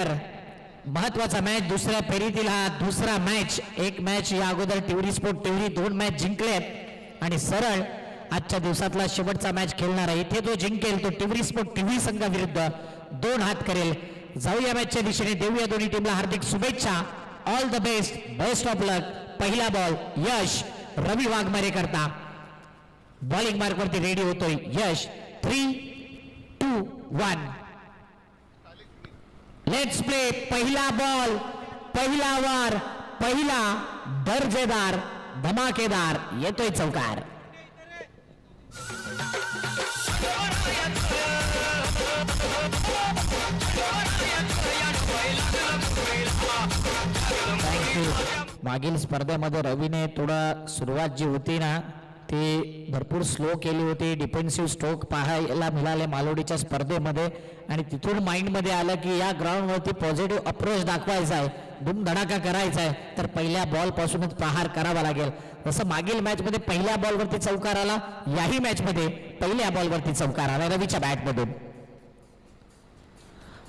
महत्वाचा मॅच दुसऱ्या फेरीतील हा दुसरा मॅच. एक मॅच या अगोदर टिवरी स्पोर्ट टिवरी 2 मॅच जिंकलेत आणि सरळ आजच्या दिवसातला शेवटचा मॅच खेळणार आहे. इथे जो जिंकेल तो टिवरी स्पोर्ट टिवरी संघाविरुद्ध 2 हात करेल. जाऊया मॅचच्या दिशेने, देऊया दोन्ही टीमला हार्दिक शुभेच्छा. All the best, best of luck. पहिला बॉल यश रवी वाघमारे करता बॉलिंग मार्क वरती रेडी होतोय यश. 3, 2, 1 लेट्स प्ले. पहिला बॉल, पहिला वार, पहिला दर्जेदार धमाकेदार येतोय चौकार. मागील स्पर्धेमध्ये रवीने थोडा सुरुवात जी होती ना ती भरपूर स्लो केली होती. डिफेन्सिव्ह स्ट्रोक पाहायला मिळाले मालोडीच्या स्पर्धेमध्ये आणि तिथून माइंडमध्ये आलं की या ग्राउंडवरती पॉझिटिव्ह अप्रोच दाखवायचा आहे, धूमधडाका करायचा आहे, तर पहिल्या बॉलपासूनच प्रहार करावा लागेल. जसं मागील मॅचमध्ये पहिल्या बॉलवरती चौकार आला, याही मॅचमध्ये पहिल्या बॉलवरती चौकार आला रवीच्या बॅटमधून.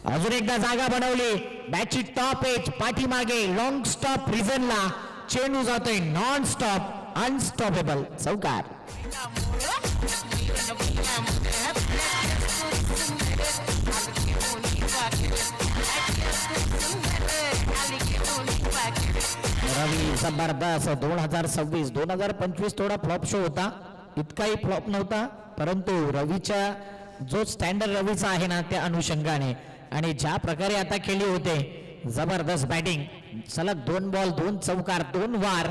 अजून एकदा जागा बनवली, बॅटची टॉप एज पाठीमागे लॉंग स्टॉप रिझनला चेंडू जातोय नॉन स्टॉप अनस्टॉपेबल चौकार. रवी जबरदस्त. 2026 2025 थोडा फ्लॉप शो होता, इतकाही फ्लॉप नव्हता, परंतु रवीच्या जो स्टँडर्ड रवीचा आहे ना त्या अनुषंगाने आणि ज्या प्रकारे आता केली होते जबरदस्त बॅटिंग. सलग 2 बॉल 2 चौकार 2 वार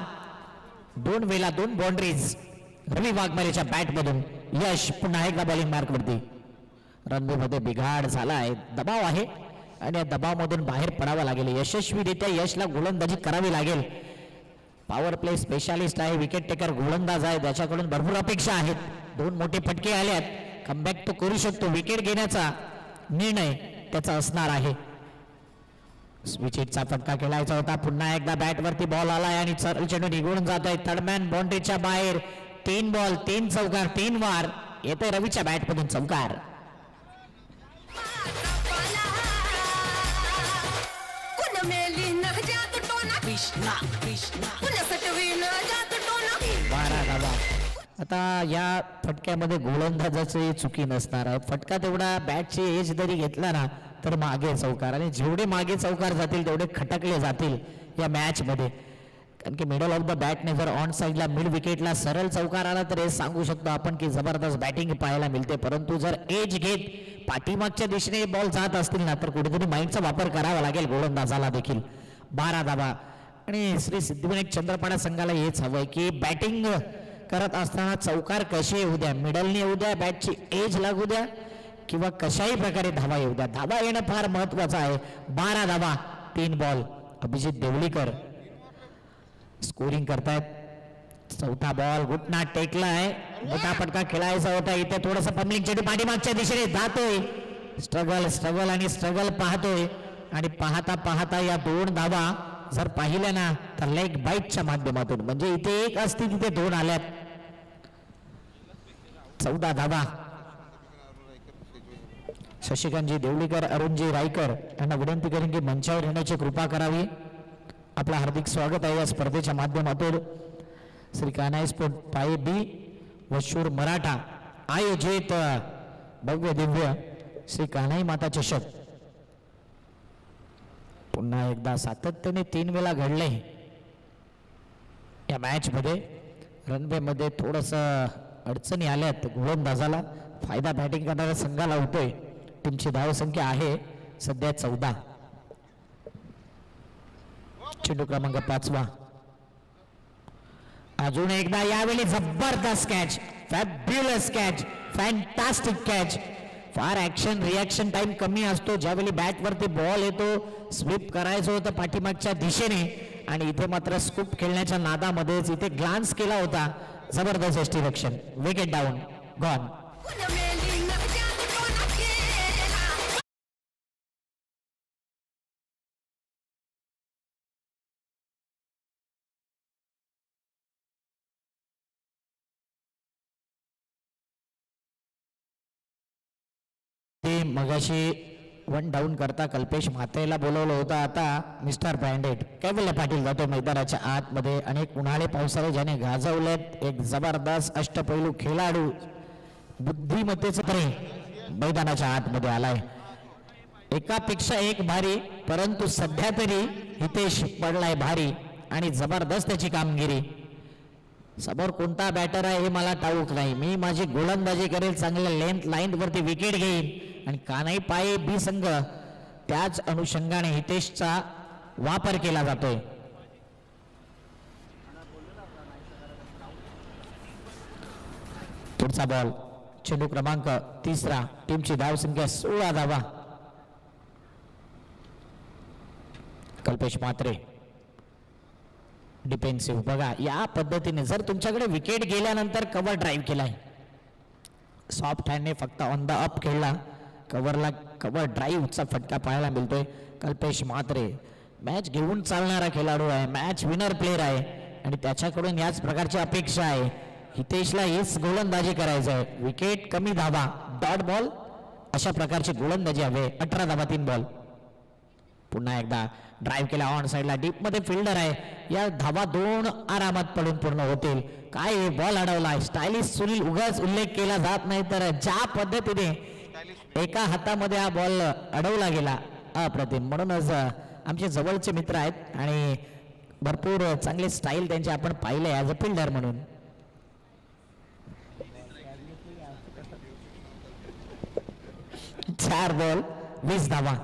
2 वेळा 2 बाउंड्रीज रवी वाघमारेच्या बॅट मधून. यश पुन्हा एकदा बॉलिंग मार्क वरती. रणबीमध्ये बिघाड झाला आहे, दबाव आहे आणि या दबावामधून बाहेर पडावं लागेल. यशस्वीरित्या यशला गोलंदाजी करावी लागेल. पॉवर प्ले स्पेशालिस्ट आहे, विकेट टेकर गोलंदाज आहे, त्याच्याकडून भरपूर अपेक्षा आहेत. 2 मोठे फटके आलेत, कमबॅक तो करू शकतो. विकेट घेण्याचा निर्णय त्याचा असणार आहे. स्विचिटचा फटका खेळायचा होता, पुन्हा एकदा बॅट वरती बॉल आलाय आणि चेंडू निघून जातोय थर्डमॅन बाउंड्रीच्या बाहेर. 3 बॉल 3 चौकार 3 वार येतोय रवीच्या बॅट मधून चौकार. आता या फटक्यामध्ये गोलंदाजाची चुकी नसणार आहे. फटका तेवढा बॅटची एज जरी घेतला ना तर मागे चौकार, आणि जेवढे मागे चौकार जातील तेवढे खटकले जातील या मॅच मध्ये. कारण की मिडल ऑफ द बॅटने जर ऑन साईडला मिड विकेटला सरळ चौकार आला तर हे सांगू शकतो आपण की जबरदस्त बॅटिंग पाहायला मिळते. परंतु जर एज घेत पाठीमागच्या दिशेने बॉल जात असतील ना तर कुठेतरी माइंडचा वापर करावा लागेल गोलंदाजाला देखील. 12 धावा. आणि श्री सिद्धिविनायक चंद्रपाडा संघाला हेच हवंय की बॅटिंग करत असताना चौकार कसे येऊ द्या, मिडलने येऊ द्या, बॅटची एज लागू द्या किंवा कशाही प्रकारे धावा येऊ द्या, धावा येणं फार महत्वाचं आहे. 12 धावा 3 बॉल. अभिजित देवलीकर स्कोरिंग करतायत. चौथा बॉल घुटना टेकला आहे, मोठा फटका खेळायचा होता. इथे थोडस पम्लिंग चेंडू पाठीमागच्या दिशेने जातोय. स्ट्रगल आणि स्ट्रगल पाहतोय आणि पाहता पाहता या 2 धावा जर पाहिल्या ना तर लेग बाईटच्या माध्यमातून, म्हणजे इथे 1 असती तिथे 2 आल्यात. 14 धावा. शशिकांतजी देवलीकर, अरुणजी रायकर यांना विनंती करेन की मंचावर येण्याची कृपा करावी. आपलं हार्दिक स्वागत आहे या स्पर्धेच्या माध्यमातून. श्री कान्हाई स्पोर्ट पाये बी वशूर मराठा आयोजित भव्य दिव्य श्री कान्हाई माता चषक पुन्हा एकदा सातत्याने 3 वेळा घडले या मॅच मध्ये. रनवे मध्ये थोडस अडचणी आल्यात, गोलंदाजाला फायदा बॅटिंग करणाऱ्या संघाला होतोय. टीमची धावसंख्या आहे सध्या 14. चेंडू क्रमांक 5वा. अजून एकदा यावेळी जबरदस्त catch, fabulous catch, fantastic catch. फार ऍक्शन रिॲक्शन टाइम कमी असतो ज्यावेळी बॅट वरती बॉल येतो. स्वीप करायचं होतं पाठीमागच्या दिशेने आणि इथे मात्र स्कूप खेळण्याच्या नादामध्येच इथे ग्लान्स केला होता. जबरदस्त यष्टीरक्षण. Wicket down, gone. मगाशी वन डाऊन करता कल्पेश म्हात्रेला बोलवलं होतं. आता मिस्टर ब्रँडेड कैवल्य पाटील जातो मैदानाच्या आतमध्ये. अनेक उन्हाळे पावसाळे ज्याने गाजवलेत. एक जबरदस्त अष्टपैलू खेळाडू बुद्धिमत्तेचं तरी मैदानाच्या आतमध्ये आलाय. एकापेक्षा एक भारी, परंतु सध्या तरी हितेश पडलाय भारी आणि जबरदस्त त्याची कामगिरी. समोर कोणता बॅटर आहे हे मला ठाऊक नाही. मी माझी गोलंदाजी करेल, चांगल्या लेंथ लाईन वरती विकेट घेईन आणि कानाई पाये बी संघ त्याच अनुषंगाने हितेशचा वापर केला जातोय. पुढचा बॉल चेंडू क्रमांक 3, टीमची धाव संख्या 16 धावा. कल्पेश म्हात्रे डिफेन्सिव्ह. बघा या पद्धतीने जर तुमच्याकडे विकेट गेल्यानंतर कव्हर ड्राईव्ह केलाय, सॉफ्ट हँडने फक्त ऑन द अप खेळला, कव्हरला कव्हर ड्राईव्हचा फटका पाहायला मिळतोय. कल्पेश म्हात्रे मॅच घेऊन चालणारा खेळाडू आहे, मॅच विनर प्लेअर आहे आणि त्याच्याकडून याच प्रकारची अपेक्षा आहे. हितेशला हीच गोलंदाजी करायचं आहे. विकेट कमी धावा, डॉट बॉल अशा प्रकारची गोलंदाजी हवे. 18 धावा 3 बॉल. पुन्हा एकदा ड्राईव्ह केला ऑन साइडला, डीप मध्ये फिल्डर आहे. या धावा 2 आरामात पडून पूर्ण होतील. काय बॉल अडवला, स्टायलिश सुनील उगाच उल्लेख केला जात नाही, तर ज्या पद्धतीने एका हातामध्ये हा बॉल अडवला गेला अप्रतिम. म्हणूनच आमचे जवळचे मित्र आहेत आणि भरपूर चांगले स्टाईल त्यांचे आपण पाहिले ॲज अ फिल्डर म्हणून. चार बॉल 20 धावा.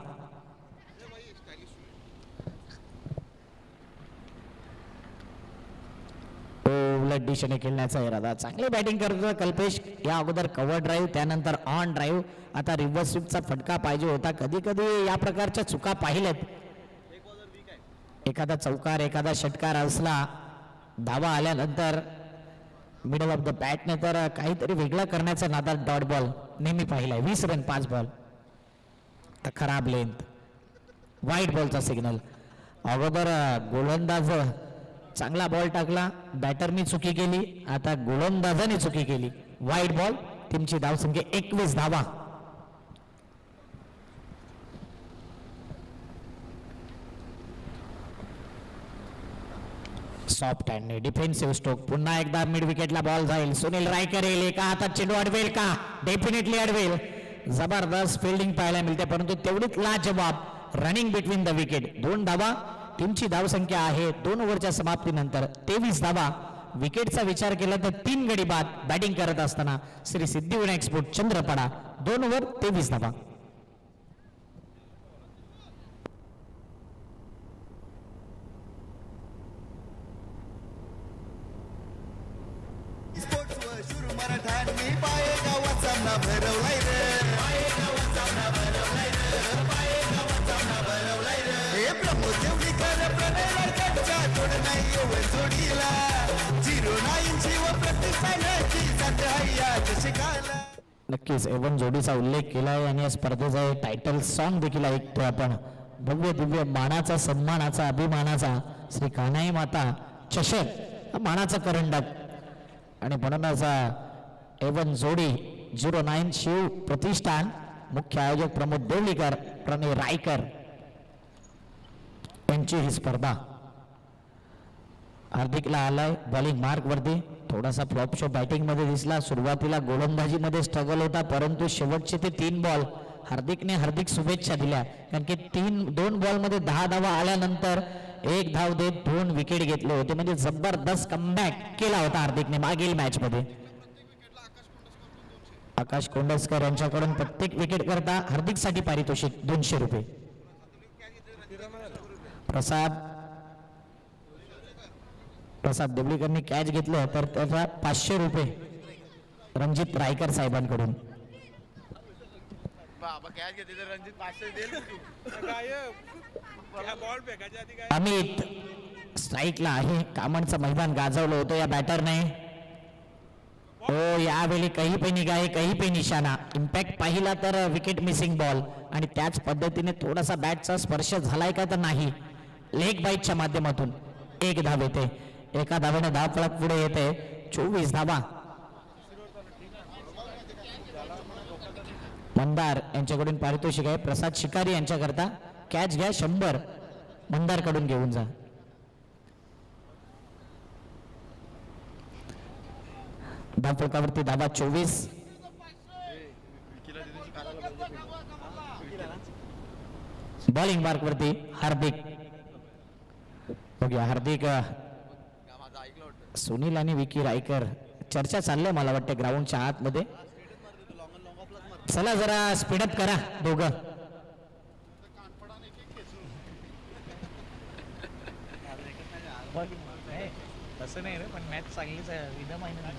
उलट दिशेने खेळण्याचा इरादा. चांगली बॅटिंग करतो कल्पेश. या अगोदर कव्हर ड्राईव्ह, त्यानंतर ऑन ड्राईव्ह, आता रिव्हर्स स्वीपचा फटका पाहिजे होता. कधी कधी या प्रकारच्या चुका पाहिल्यात. एखादा चौकार, एखादा षटकार असला धावा आल्यानंतर मिडल ऑफ द बॅटने तर काहीतरी वेगळं करण्याचा नादात डॉट बॉल नेहमी पाहिलाय. 20 रन 5 बॉल. तर खराब लेंथ, वाईट बॉलचा सिग्नल. अगोदर गोलंदाज चांगला बॉल टाकला, बॅटरनी चुकी केली, आता गोलंदाजाने चुकी केली. वाईट बॉल. टीमची धावसंख्या 21 धावा. सॉफ्ट हँडने डिफेन्सिव्ह स्ट्रोक. पुन्हा एकदा मिड विकेटला बॉल जाईल. सुनील रायकर येईल, एका हातात चेंडू अडवेल का? डेफिनेटली अडवेल. जबरदस्त फिल्डिंग पाहायला मिळते, परंतु तेवढीच लाजवाब रनिंग बिटवीन द विकेट. 2 धावा. टीमची धावसंख्या आहे 2 ओव्हरच्या समाप्तीनंतर 23 धावा. विकेटचा विचार केला तर 3 गडी बाद. बॅटिंग करत असताना श्री सिद्धिविनायक स्पोर्ट चंद्रपडा 2 ओव्हर 23 धावा. नक्कीच एवन जोडीचा उल्लेख केलाय आणि या स्पर्धेचा टायटल सॉन्ग देखील ऐकतो आपण. भव्य दिव्य मानाचा, सन्मानाचा, अभिमानाचा श्री कान्हाई माता चषक, मानाचा करंडक. आणि म्हणूनच एवन जोडी 09 शिव प्रतिष्ठान, मुख्य आयोजक प्रमोद देवलीकर, प्रणय रायकर यांची ही स्पर्धा. हार्दिकला आलाय बॉलिंग मार्क वरती. थोडासा फ्लॉप शो बॅटिंग मध्ये दिसला. सुरुवातीला गोलंदाजी मध्ये स्ट्रगल होता, परंतु शेवटचे ते 3 बॉल हार्दिकने हार्दिक शुभेच्छा दिल्या. कारण की 2 बॉल मध्ये 10 धावा आल्यानंतर 1 धाव देत 2 विकेट घेतले होते. म्हणजे जबरदस्त कमबॅक केला होता हार्दिकने मागील मॅच मध्ये. आकाश कोंडसकर यांच्याकडून प्रत्येक विकेट करता हार्दिकसाठी पारितोषिक 200 रुपये. प्रसाद देवलीकरनी कॅच घेतलं तर त्याचा 500 रुपये रणजित रायकर साहेबांकडून. अमित स्ट्राईकला आहे. कामणचं मैदान गाजवलं होतं या बॅटरने. हो, यावेळी कहीं पे निगाहे कहीं पे निशाणा. इम्पॅक्ट पाहिला तर विकेट मिसिंग बॉल आणि त्याच पद्धतीने थोडासा बॅटचा स्पर्श झालाय का तर नाही. लेग बाईटच्या माध्यमातून 1 धाव येते. एका धावेने धाव फलक पुढे येते. 24 धावा. मंदार यांच्याकडून पारितोषिक आहे. प्रसाद शिकारी यांच्याकरता कॅच घ्या 100 मंदार कडून घेऊन जा. धावफलकावरती धावा 24. बॉलिंग मार्क वरती हार्दिक. बघूया हार्दिक, सुनील आणि विकी रायकर चर्चा चाललंय मला वाटते ग्राउंडच्या आतमध्ये. चला जरा स्पीडअप करा दोघं. तसं नाही रे, पण मॅच चांगलीच आहे. रिदम आहे ना.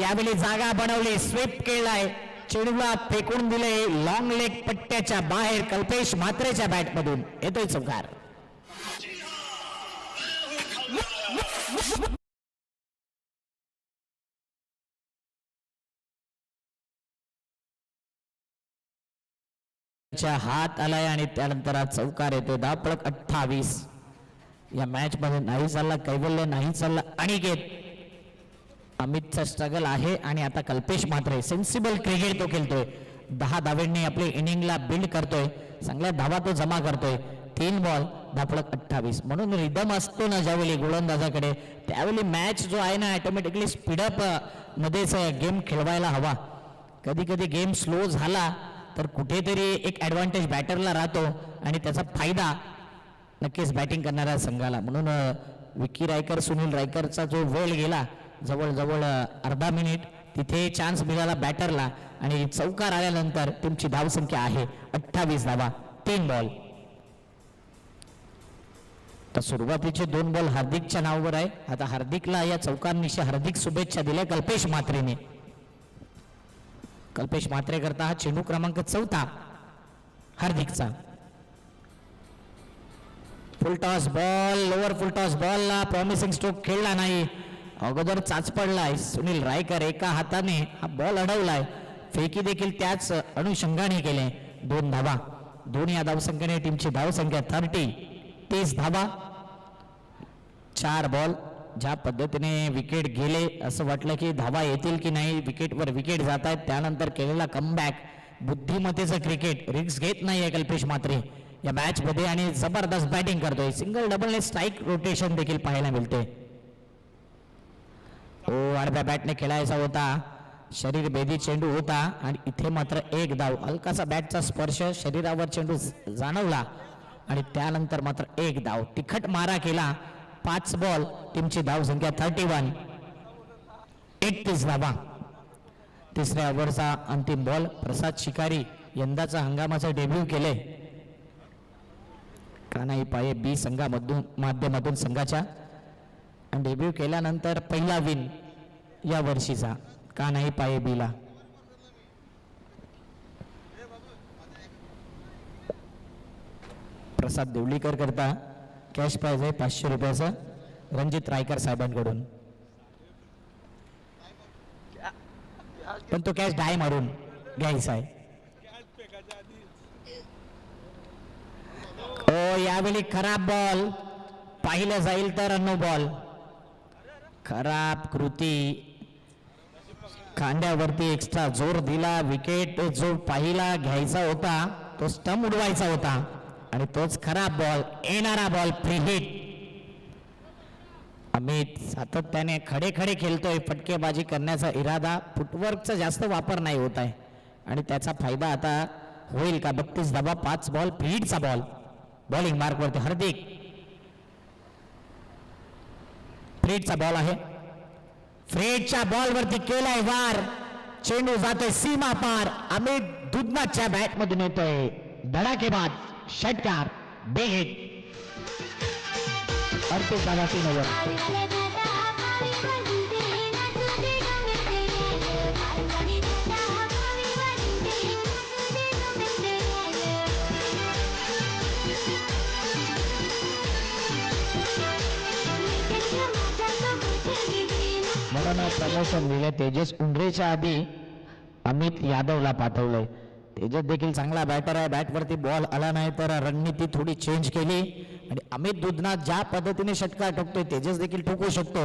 यावेळी जागा बनवली, स्वीप केलाय, चेंडूला फेकून दिले लॉंग लेग पट्ट्याच्या बाहेर. कल्पेश म्हात्रेच्या बॅट मधून येतोय चौकार. हात आलाय आणि त्यानंतर हा चौकार येतोय. धावफलक 28. या मॅच मध्ये नाही चालला कैवल्य, नाही चालला अनिकेत. अमितचा स्ट्रगल आहे आणि आता कल्पेश म्हात्रे सेन्सिबल क्रिकेट तो खेळतोय. 10 धावांनी आपली इनिंगला बिल्ड करतोय. चांगल्या धावा तो जमा करतोय. 3 बॉल, धावफलक 28. म्हणून रिदम असतो ना ज्यावेळी गोलंदाजाकडे, त्यावेळी मॅच जो आहे ना ऑटोमॅटिकली स्पीडअप मध्येच गेम खेळवायला हवा. कधी कधी गेम स्लो झाला तर कुठेतरी एक ॲडव्हान्टेज बॅटरला राहतो आणि त्याचा फायदा नक्कीच बॅटिंग करणाऱ्या संघाला. म्हणून विकी रायकर, सुनील रायकरचा जो वेळ गेला जवळजवळ अर्धा मिनिट, तिथे चान्स मिळाला बॅटरला आणि चौकार आल्यानंतर टीमची धावसंख्या आहे 28 धावा, 3 बॉल. तर सुरुवातीचे 2 बॉल हार्दिकच्या नावावर आहे. आता हार्दिकला या चौकारनिशी हार्दिक शुभेच्छा दिल्या कल्पेश म्हात्रेने. कल्पेश म्हात्रे करता हा चेंडू क्रमांक 4 हार्दिकचा. Full toss ball, lower full toss बॉलला प्रॉमिसिंग स्ट्रोक खेळला नाही. अगोदर चाच पडलाय. सुनील रायकर एका हाताने हा बॉल अडवलाय. फेकी देखील त्याच अनुषंगाने केले. 2 धावा. दोन्ही या धावसंख्येने टीमची धावसंख्या 30 धावा, 4 बॉल. ज्या पद्धतीने विकेट गेले असं वाटलं की धावा येतील की नाही, विकेटवर विकेट जात आहेत. त्यानंतर केलेला कमबॅक, बुद्धिमत्तेचं क्रिकेट, रिस्क घेत नाहीये कल्पेश म्हात्रे या मॅच मध्ये आणि जबरदस्त बॅटिंग करतोय. सिंगल डबल स्ट्राईक रोटेशन देखील पाहायला मिळते. आडव्या बॅटने खेळायचा होता, शरीर भेदी चेंडू होता आणि इथे मात्र 1 धाव. हलकासा बॅटचा स्पर्श शरीरावर चेंडू जाणवला आणि त्यानंतर मात्र 1 धाव. तिखट मारा केला. 5 बॉल, टीमची धावसंख्या 31, 31 धावा. तिसऱ्या ओव्हरचा अंतिम बॉल. प्रसाद शिकारी यंदाचा हंगामाचा डेब्यू केले कानाई पाये बी संघामधून माध्यमातून संघाच्या. डेब्यू केल्यानंतर पहिला विन या वर्षीचा कानाई पाये बीला. प्रसाद देवलीकर करता कॅश प्राइज आहे 500 रुपयाचा रणजित रायकर साहेबांकडून. पण तो कॅश डाय मारून घ्यायचा आहे. यावेळी खराब बॉल पाहिलं जाईल तर नो बॉल. खराब कृती. खांद्यावरती एक्स्ट्रा जोर दिला. विकेट जो पाहिला घ्यायचा होता तो स्टंप उडवायचा होता आणि तोच खराब बॉल. येणारा बॉल फ्री हिट. अमित सातत्याने खडे खडे खेळतोय. फटकेबाजी करण्याचा इरादा, फुटवर्कचा जास्त वापर नाही होत आहे आणि त्याचा फायदा आता होईल का. 32 धावा, 5 बॉल, फ्री हिटचा बॉल. बॉलिंग मार्क वरती हार्दिक. फ्री हिटचा बॉल आहे. फ्री हिटच्या बॉल वरती केलाय वार. चेंडू जातोय सीमा पार. अमित दुधनाच्या बॅट मधून येतोय धडाकेबाज षटकार. बे हिट. 38 धावा, 3 ओव्हर. म्हणून प्रमोशन दिले. तेजस उंडरेच्या आधी अमित यादवला पाठवलंय. तेजस देखील चांगला बॅटर आहे. बॅटवरती बॉल आला नाही तर रणनीती थोडी चेंज केली आणि अमित दुधनाथ ज्या पद्धतीने षटकार ठोकतोय तेजस देखील ठोकू शकतो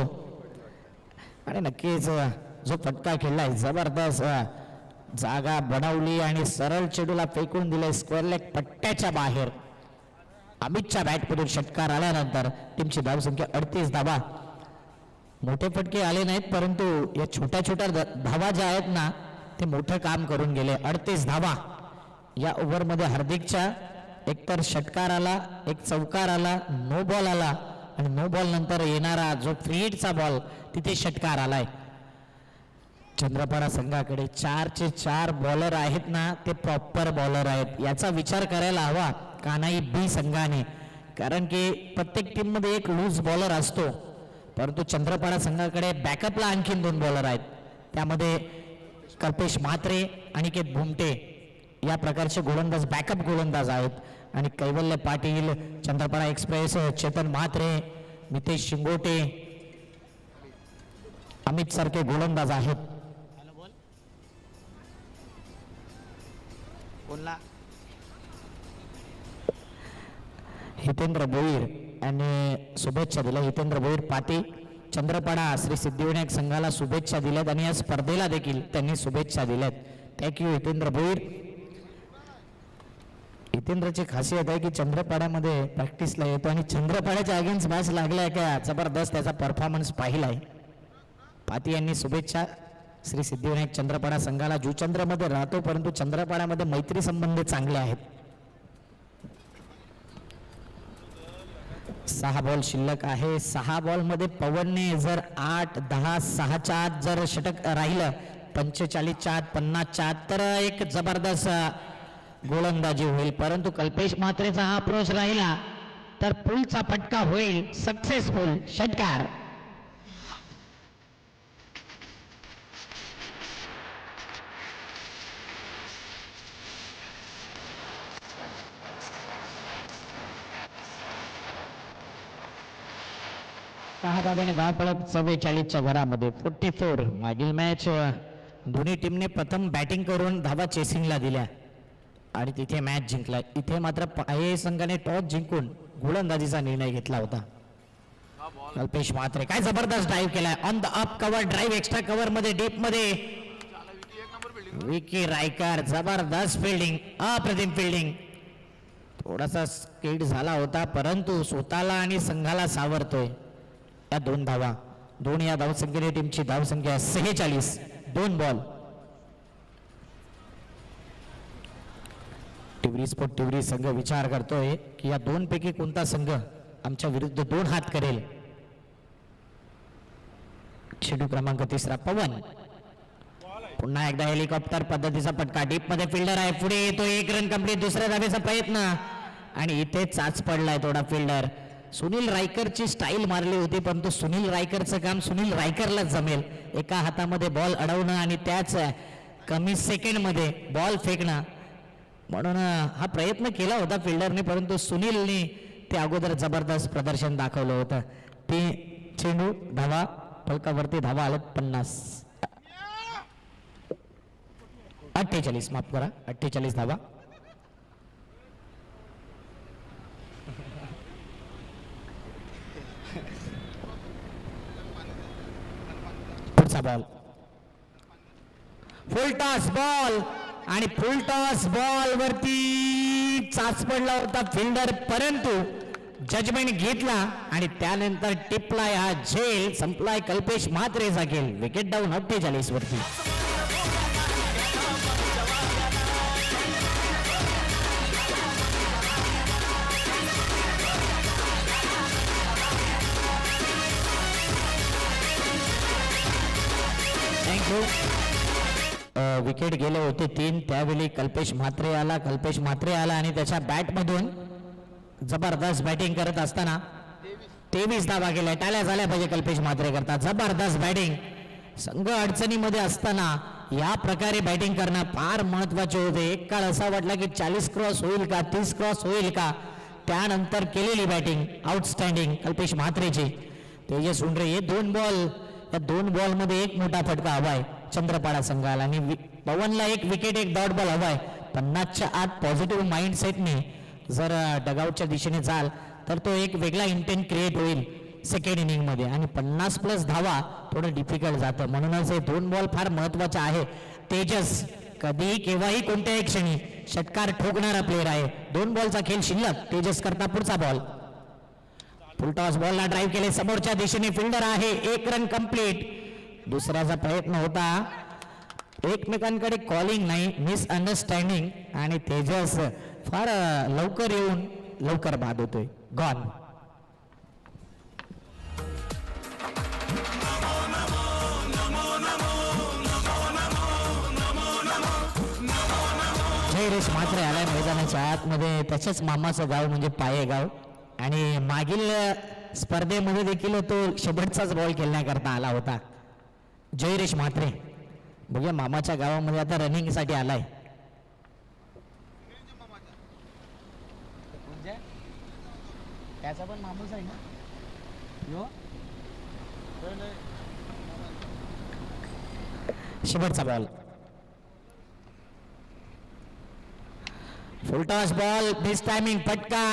आणि नक्कीच जो फटका खेळलाय जबरदस्त जागा बनवली आणि सरळ चेडूला फेकून दिले स्क्वेअर लेग पट्ट्याच्या बाहेर. अमितच्या बॅटमधून षटकार आल्यानंतर टीमची धावसंख्या 38 धावा. मोठे फटके आले नाहीत परंतु या छोट्या छोट्या धावा ज्या आहेत ना ते मोठं काम करून गेले. 38 धावा या ओव्हरमध्ये. हार्दिकच्या एकतर षटकार आला, एक चौकार आला, नो बॉल आला आणि नो बॉल नंतर येणारा जो फ्री हिटचा बॉल तिथे षटकार आलाय. चंद्रपाडा संघाकडे 4चे 4 बॉलर आहेत ना ते प्रॉपर बॉलर आहेत. याचा विचार करायला हवा कानाई बी संघाने, कारण की प्रत्येक टीम मध्ये एक लूज बॉलर असतो परंतु चंद्रपाडा संघाकडे बॅकअपला आणखीन 2 बॉलर आहेत. त्यामध्ये कल्पेश म्हात्रे, अनिकेत भुमटे या प्रकारचे गोलंदाज बॅकअप गोलंदाज आहेत. आणि कैवल्य पाटील, चंद्रपाडा एक्सप्रेस, चेतन म्हात्रे, मितेश शिंगोटे, अमित सारखे गोलंदाज आहेत. हितेंद्र भोईर आणि शुभेच्छा दिल्या. हितेंद्र भोईर पाटी चंद्रपाडा श्री सिद्धिविनायक संघाला शुभेच्छा दिल्यात आणि या स्पर्धेला देखील त्यांनी शुभेच्छा दिल्यात. थँक्यू हितेंद्र भोईर. हितेंद्रची खासियत आहे की चंद्रपाड्यामध्ये प्रॅक्टिसला येतो आणि चंद्रपाड्याच्या अगेन्स्ट मॅच लागलाय का जबरदस्त त्याचा परफॉर्मन्स पाहिलाय. पाटी यांनी शुभेच्छा श्री सिद्धिविनायक चंद्रपाडा संघाला. जुचंद्रमध्ये राहतो परंतु चंद्रपाड्यामध्ये मैत्री संबंध चांगले आहेत. 6 बॉल शिल्लक आहे. 6 बॉल मध्ये पवनने जर 8, 10, 6च्या आत जर षटक राहिलं 45च्या आत 50च्या आत तर एक जबरदस्त गोलंदाजी होईल. परंतु कल्पेश म्हात्रेचा हा अप्रोच राहिला तर पुलचा फटका होईल सक्सेसफुल षटकार. सहा धाब्याने धाव पडत 44च्या घरामध्ये 44. मागील मॅच दोन्ही टीमने प्रथम बॅटिंग करून धावा चेसिंगला दिल्या आणि तिथे मॅच जिंकला. इथे मात्र पाये संघाने टॉस जिंकून गोलंदाजीचा निर्णय घेतला होता. कल्पेश म्हात्रे काय जबरदस्त ड्राईव्ह केलाय. On the up cover drive extra cover मध्ये डीप मध्ये विकी रायकर. जबरदस्त फिल्डिंग, अप्रतिम फिल्डिंग. थोडासा स्किड झाला होता परंतु स्वतःला आणि संघाला सावरतोय. या 2 धावा. 2 या धावसंख्येने टीमची धावसंख्या 46. 2 बॉल. टिवरी स्पोर्ट टिवरी संघ विचार करतोय की या 2 पैकी कोणता संघ आमच्या विरुद्ध 2 हात करेल. चेंडू क्रमांक 3 पवन. पुन्हा एकदा हेलिकॉप्टर पद्धतीचा फटका. डीप मध्ये फिल्डर आहे, पुढे येतो. 1 रन कंप्लीट. दुसऱ्या धावेचा प्रयत्न आणि इथे चाच पडलाय थोडा फिल्डर. सुनील रायकरची स्टाईल मारली होती परंतु सुनील रायकरचं काम सुनील रायकरलाच जमेल. एका हातामध्ये बॉल अडवणं आणि त्याच कमी सेकंड मध्ये बॉल फेकणं, म्हणून हा प्रयत्न केला होता फिल्डरने परंतु सुनीलने ते अगोदर जबरदस्त प्रदर्शन दाखवलं होतं. ते चेंडू धावा फलकावरती धावा आलं 50. 48 माफ करा 48 धावा. पुढचा बॉल फुल टॉस बॉल आणि फुल टॉस बॉल वरती चाच पडला होता फिल्डर परंतु जजमेंट घेतला आणि त्यानंतर टिपलाय हा झेल. संपलाय कल्पेश म्हात्रेचा खेळ. विकेट डाऊन 48 वरती. थँक्यू. विकेट गेले होते 3. त्यावेळी कल्पेश म्हात्रे आला आणि त्याच्या बॅट मधून जबरदस्त बॅटिंग करत असताना 23 धावा केल्या. टाळ्या झाल्या पाहिजे कल्पेश म्हात्रे करता. जबरदस्त बॅटिंग. संघ अडचणीमध्ये असताना या प्रकारे बॅटिंग करणं फार महत्वाचे होते. एक काळ असा वाटला की 40 क्रॉस होईल का, 30 क्रॉस होईल का. त्यानंतर केलेली बॅटिंग आउटस्टँडिंग कल्पेश म्हात्रेची. तेजस उंडरे हे 2 बॉल. या 2 बॉल मध्ये एक मोठा फटका हवाय चंद्रपाडा संघाला आणि पवनला 1 विकेट 1 डॉट बॉल हवाय. 50च्या आत पॉझिटिव्ह माइंड सेटने जर डगआउटच्या दिशेने जाल तर तो एक वेगळा इंटेंट क्रिएट होईल सेकंड इनिंग मध्ये आणि 50+ धावा थोडं डिफिकल्ट जातं. म्हणूनच हे 2 बॉल फार महत्वाचे आहे. तेजस कधी केव्हाही कोणत्याही क्षणी षटकार ठोकणारा प्लेअर आहे. 2 बॉलचा खेळ शिल्लक. तेजस करता पुढचा बॉल. फुलटॉस बॉलला ड्राईव्ह केले, समोरच्या दिशेने फिल्डर आहे. 1 रन कंप्लीट. दुसऱ्याचा प्रयत्न होता, एकमेकांकडे कॉलिंग नाही, मिसअंडरस्टँडिंग आणि तेजस फार लवकर येऊन लवकर बाद होतोय. गॉन. जयरेश मात्र आलाय मैदानाच्या आतमध्ये. त्याच्याच मामाचं गाव म्हणजे पायेगाव आणि मागील स्पर्धेमध्ये देखील तो शेवटचाच बॉल खेळण्याकरता आला होता. जयरेश म्हात्रे बघूया मामाच्या गावामध्ये आता रनिंग साठी आलाय. त्याचा पण माणूस आहे ना. शेवटचा ball. Full toss ball. Miss timing फटका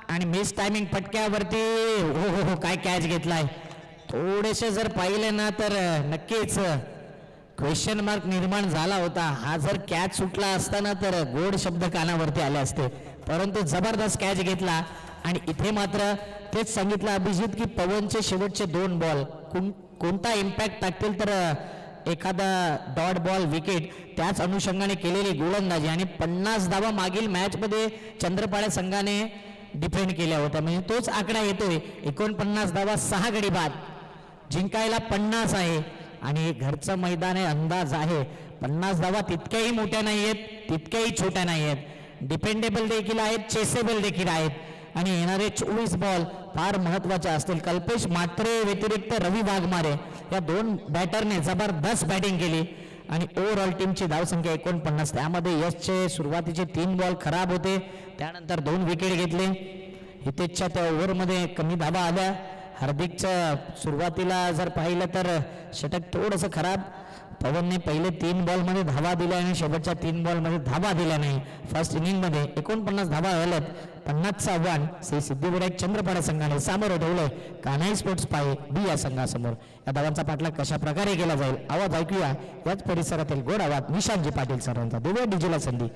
आणि मिस टायमिंग फटक्यावरती हो हो हो काय कॅच घेतलाय. थोडेसे जर पाहिले ना तर नक्कीच क्वेश्चन मार्क निर्माण झाला होता. हा जर कॅच सुटला असताना तर गोड शब्द कानावरती आले असते, परंतु जबरदस्त कॅच घेतला. आणि इथे मात्र तेच सांगितलं अभिजित की पवनचे शेवटचे 2 बॉल कोणता इम्पॅक्ट टाकतील तर एखादा डॉट बॉल विकेट, त्याच अनुषंगाने केलेली गोलंदाजी आणि 50 धावा मागील मॅच मध्ये चंद्रपाडा संघाने डिफेंड केल्या होत्या. म्हणजे तोच आकडा येतोय. 49 धावा 6 गडी बाद. जिंकायला 50 आहे आणि घरचं मैदान आहे, अंदाज आहे. 50 धावा तितक्याही मोठ्या नाही आहेत, तितक्याही छोट्या नाही आहेत. डिपेंडेबल देखील आहेत, चेसेबल देखील आहेत आणि येणारे 24 बॉल फार महत्वाचे असतील. कल्पेश म्हात्रे व्यतिरिक्त रवी वाघमारे या 2 बॅटरने जबरदस्त बॅटिंग केली आणि ओव्हरऑल टीमची धावसंख्या 49. त्यामध्ये यशचे सुरुवातीचे 3 बॉल खराब होते, त्यानंतर 2 विकेट घेतले. हितेशच्या त्या ओव्हरमध्ये कमी धावा आल्या. हार्दिकच्या सुरुवातीला जर पाहिलं तर षटक थोडंसं खराब. पवनने पहिले 3 बॉलमध्ये धावा दिल्या आणि शेवटच्या 3 बॉलमध्ये धावा दिल्या नाही. फर्स्ट इनिंगमध्ये 49 धावा आल्यात. 50चं आव्हान श्री सिद्धिविनायक चंद्रपाडा संघाने सामोरं ठेवलंय कान्हाई स्पोर्ट्स पाय बी या संघासमोर. या धावांचा पाठलाग कशा प्रकारे केला जाईल आवाज ऐकूया याच परिसरातील गोड आवाज निशांतजी पाटील सरांचा. देऊया डीजेला संधी.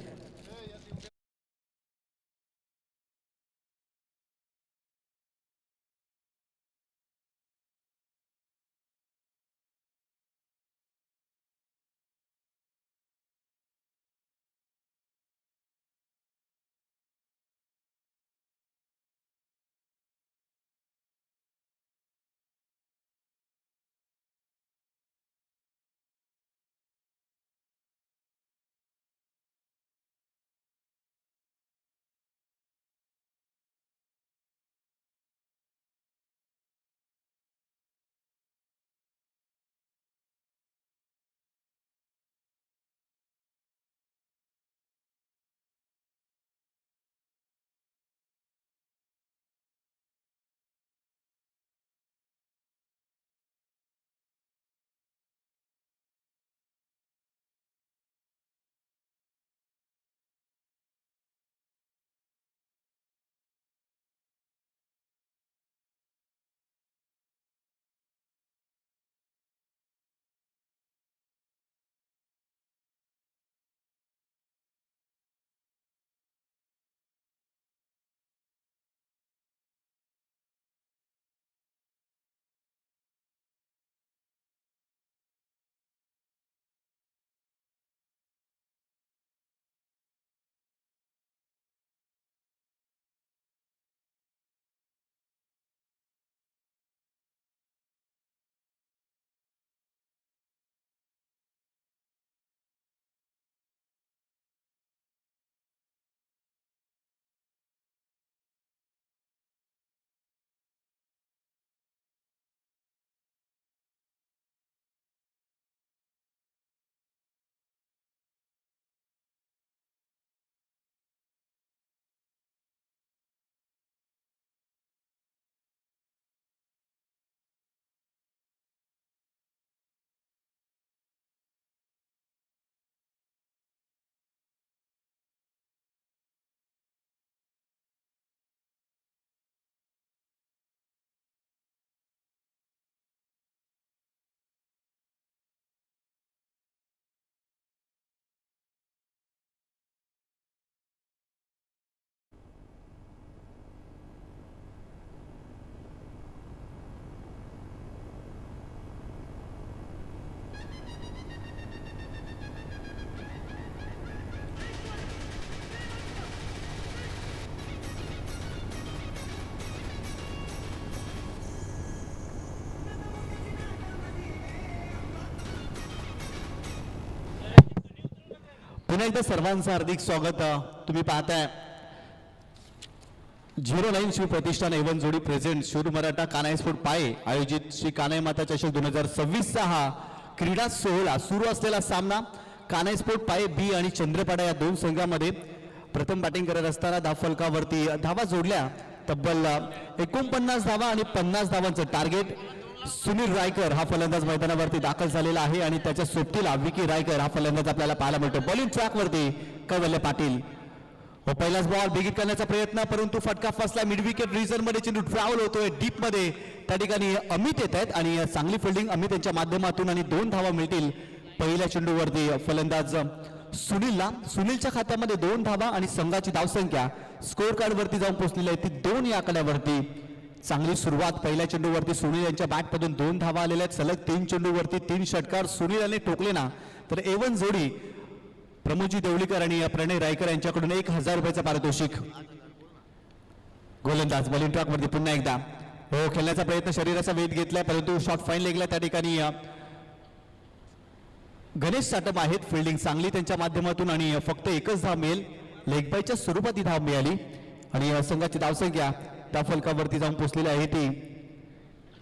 पुन्हा एकदा सर्वांचं हार्दिक स्वागत. तुम्ही पाहताय 09 शिव प्रतिष्ठान एवन जोडी प्रेझेंट शिव मराठा कानाई स्पोर्ट पाये आयोजित श्री कानाई माता चषक 2026 चा हा क्रीडा सोहळा सुरू असलेला सामना कानाई स्पोर्ट पाये बी आणि चंद्रपाडा या दोन संघामध्ये प्रथम बॅटिंग करत असताना धावफलकावरती धावा जोडल्या. तब्बल 49 धावा आणि 50 धावांचं टार्गेट. सुनील रायकर हा फलंदाज मैदानावरती दाखल झालेला आहे आणि त्याच्या सोबतीला विकी रायकर हा फलंदाज आपल्याला पाहायला मिळतो. बॉलिंग ट्रॅकवरती कैवल्य पाटील. पहिलाच बॉल बिगिट करण्याचा प्रयत्न परंतु फटका फसला. मिड विकेट रिजन मध्ये चेंडू ट्रॅव्हल होतोय डीप मध्ये. त्या ठिकाणी अमित येत आहेत आणि चांगली फिल्डिंग अमित यांच्या माध्यमातून आणि 2 धावा मिळतील पहिल्या चेंडूवरती. फलंदाज सुनीलला. सुनीलच्या खात्यामध्ये 2 धावा आणि संघाची धावसंख्या स्कोर कार्ड वरती जाऊन पोहोचलेली आहे ती 2 या आकड्यावरती. चांगली सुरुवात पहिल्या चेंडूवरती सुनील यांच्या बॅटमधून 2 धावा आलेल्या आहेत. सलग 3 चेंडूवरती 3 षटकार सुनील यांनी ठोकले ना तर एवन जोडी प्रमोदजी देवलीकर आणि प्रणय रायकर यांच्याकडून 1000 रुपयाचं पारितोषिक. गोलंदाज बॉलिंग ट्रॅक वरती पुन्हा एकदा हो खेळण्याचा प्रयत्न शरीराचा वेध घेतलाय परंतु शॉट फाईन लेगला. त्या ठिकाणी गणेश साटम आहेत. फिल्डिंग चांगली त्यांच्या माध्यमातून आणि फक्त एकच धाव मिळेल. लेग बायच्या स्वरूपात ही धाव मिळाली आणि संघाची धावसंख्या त्या फलकावरती जाऊन पोहोचलेली आहे ती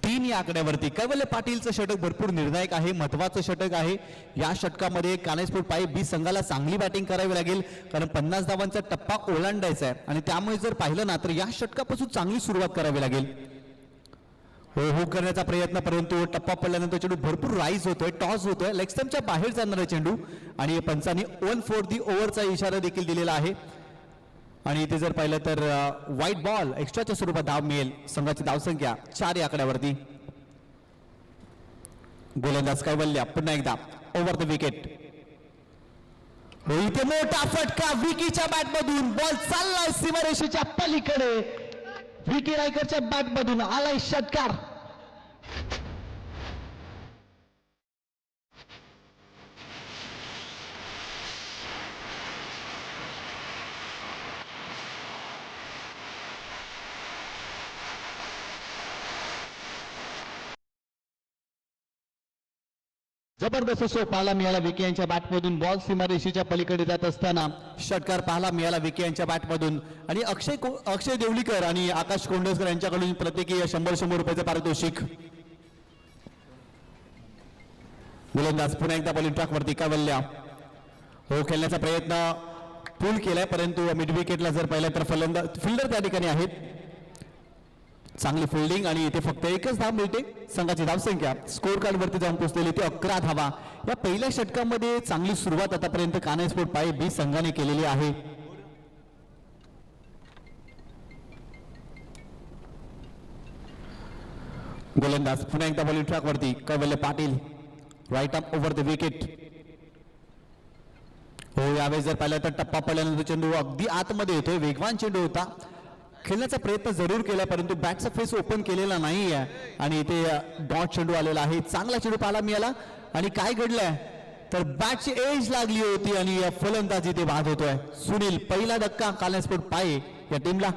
3 या आकड्यावरती. कैवल्य पाटीलचं षटक भरपूर निर्णायक आहे, महत्वाचं षटक आहे. या षटकामध्ये कानाई स्पोर्ट पाये बी संघाला चांगली बॅटिंग करावी लागेल कारण 50 धावांचा टप्पा ओलांडायचा आहे आणि त्यामुळे जर पाहिलं ना तर या षटकापासून चांगली सुरुवात करावी लागेल. हो हो करण्याचा प्रयत्न परंतु टप्पा पडल्यानंतर चेंडू भरपूर राईज होतोय, टॉस होतोय. लेग स्टंपच्या बाहेर जाणारा चेंडू आणि पंचांनी 1 फॉर दी ओव्हरचा इशारा देखील दिलेला आहे आणि इथे जर पाहिलं तर व्हाईट बॉल एक्स्ट्राच्या स्वरूपात धाव मिळेल. संघाची धावसंख्या 4 या आकड्यावरती. गोलंदाज कैवल्य पुन्हा एकदा ओव्हर द विकेट. इथे मोठा फटका विकीच्या बॅटमधून. बॉल चाललाय सीमारेषेच्या पलीकडे. विकी रायकरच्या बॅटमधून आलाय षटकार. जबरदस्त शो पाहायला मिळाला विकी यांच्या बॅटमधून. बॉल सीमारेषेच्या पलीकडे जात असताना षटकार पाहायला मिळाला विकी यांच्या बॅटमधून आणि अक्षय देवलीकर आणि आकाश कोंडसकर यांच्याकडून प्रत्येकी 100 रुपयाचं पारितोषिक. गोलंदाज पुन्हा एकदा बॉलिंग ट्रॅक वरती कैवल्य हो खेळण्याचा प्रयत्न पूल केलाय परंतु मिड विकेटला जर पाहिलं तर फलंदाज फिल्डर त्या ठिकाणी आहेत. चांगली फिल्डिंग आणि इथे फक्त एकच धाव मिळते. संघाची धावसंख्या स्कोर कार्ड वरती जाऊन पोहोचलेली ती 11 धावा. या पहिल्या षटकामध्ये चांगली सुरुवात आतापर्यंत कानाई स्पोर्ट पाये बी संघाने केलेली आहे. गोलंदाज पुन्हा एकदा बॉलिंग ट्रॅक वरती Kaivalya Patil. Right up over the wicket. हो यावेळेस जर पाहिलं तर टप्पा पडल्यानंतर चेंडू अगदी आतमध्ये येतोय. वेगवान चेंडू होता. खेळण्याचा प्रयत्न जरूर केला परंतु बॅटचा फेस ओपन केलेला नाही आहे आणि इथे डॉट चेंडू आलेला आहे. चांगला चेंडू पाहायला मिळाला आणि काय घडलंय तर बॅटची एज लागली होती आणि फलंदाजी इथे बाद होतोय. सुनील पहिला धक्का कानाई स्पोर्ट पाये या टीमला.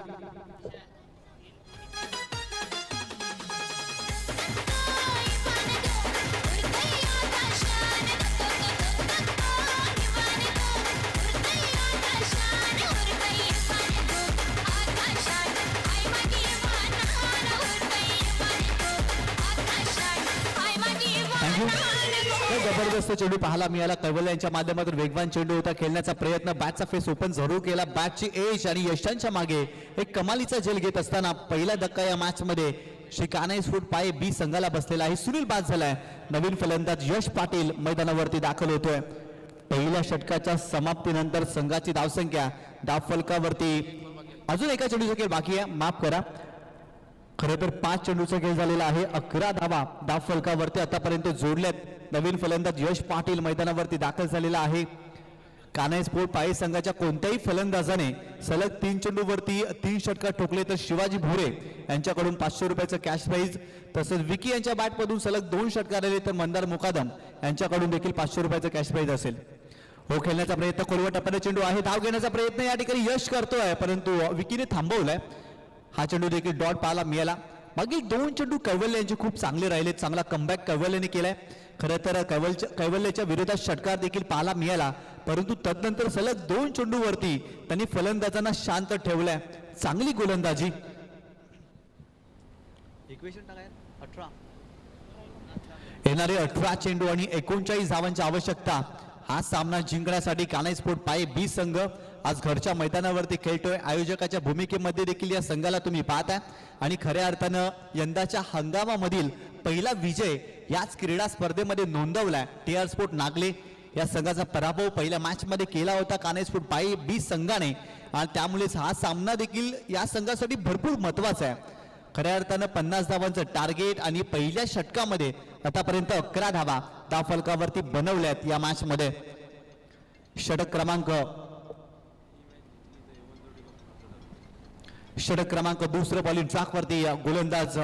जबरदस्त चेंडू पाहायला मिळाला. कैवल्य यांच्या माध्यमातून वेगवान चेंडू होता. खेळण्याचा प्रयत्न बॅटचा फेस ओपन जरूर केला. बॅटची एज आणि यशांच्या मागे एक कमालीचा झेल घेत असताना पहिला धक्का या मॅच मध्ये श्री कानाई स्पोर्ट पाये बी संघाला बसलेला आहे. सुनील बाद झालाय. नवीन फलंदाज यश पाटील मैदानावरती दाखल होतोय. पहिल्या षटकाच्या समाप्तीनंतर संघाची धावसंख्या धावफलकावरती अजून एका चेंडूचा खेळ बाकी आहे. माफ करा खरं तर 5 चेंडूचा खेळ झालेला आहे. 11 धावा धावफलकावरती आतापर्यंत जोडल्यात. नवीन फलंदाज यश पाटील मैदानावरती दाखल झालेला आहे. कानाई स्पोर्ट पाये संघाच्या कोणत्याही फलंदाजाने सलग 3 चेंडूवरती 3 षटकार ठोकले तर शिवाजी भोरे यांच्याकडून 500 रुपयाचं कॅश प्राइज. तसंच विकी यांच्या बॅटमधून सलग 2 षटकार आले तर मंदार मुकादम यांच्याकडून देखील 500 रुपयाचं कॅश प्राइज असेल. हो खेळण्याचा प्रयत्न खोलवर टप्प्याने चेंडू आहे. धाव घेण्याचा प्रयत्न या ठिकाणी यश करतोय परंतु विकीने थांबवलाय. हा चेंडू देखील डॉट पाहायला मिळाला. मागील 2 चेंडू कैवल्य यांचे खूप चांगले राहिले. चांगला कमबॅक कैवल्यने केलाय. खरं तर कैवल्याच्या विरोधात षटकार देखील पाहायला मिळाला, परंतु तदनंतर सलग 2 चेंडूवरती त्यांनी फलंदाजांना शांत ठेवलंय. चांगली गोलंदाजी. येणारे 18 चेंडू आणि 39 धावांची आवश्यकता. हा सामना जिंकण्यासाठी कानाई स्पोर्ट पाये बी संघ आज घरच्या मैदानावरती खेळतोय. आयोजकाच्या भूमिकेमध्ये देखील या संघाला तुम्ही पाहताय आणि खऱ्या अर्थानं यंदाच्या हंगामामधील पहिला विजय याच क्रीडा स्पर्धेमध्ये नोंदवलाय. TR स्पोर्ट नागले या संघाचा पराभव पहिल्या मॅच मध्ये केला होता कानाई स्पोर्ट पाये बी संघाने आणि त्यामुळेच हा सामना देखील या संघासाठी भरपूर महत्वाचा आहे. खऱ्या अर्थानं 50 धावांचं टार्गेट आणि पहिल्या षटकामध्ये आतापर्यंत 11 धावा धावफलकावरती बनवल्यात या मॅच मध्ये. षटक क्रमांक दुसरं बॉलिंग ट्रॅकवरती गोलंदाज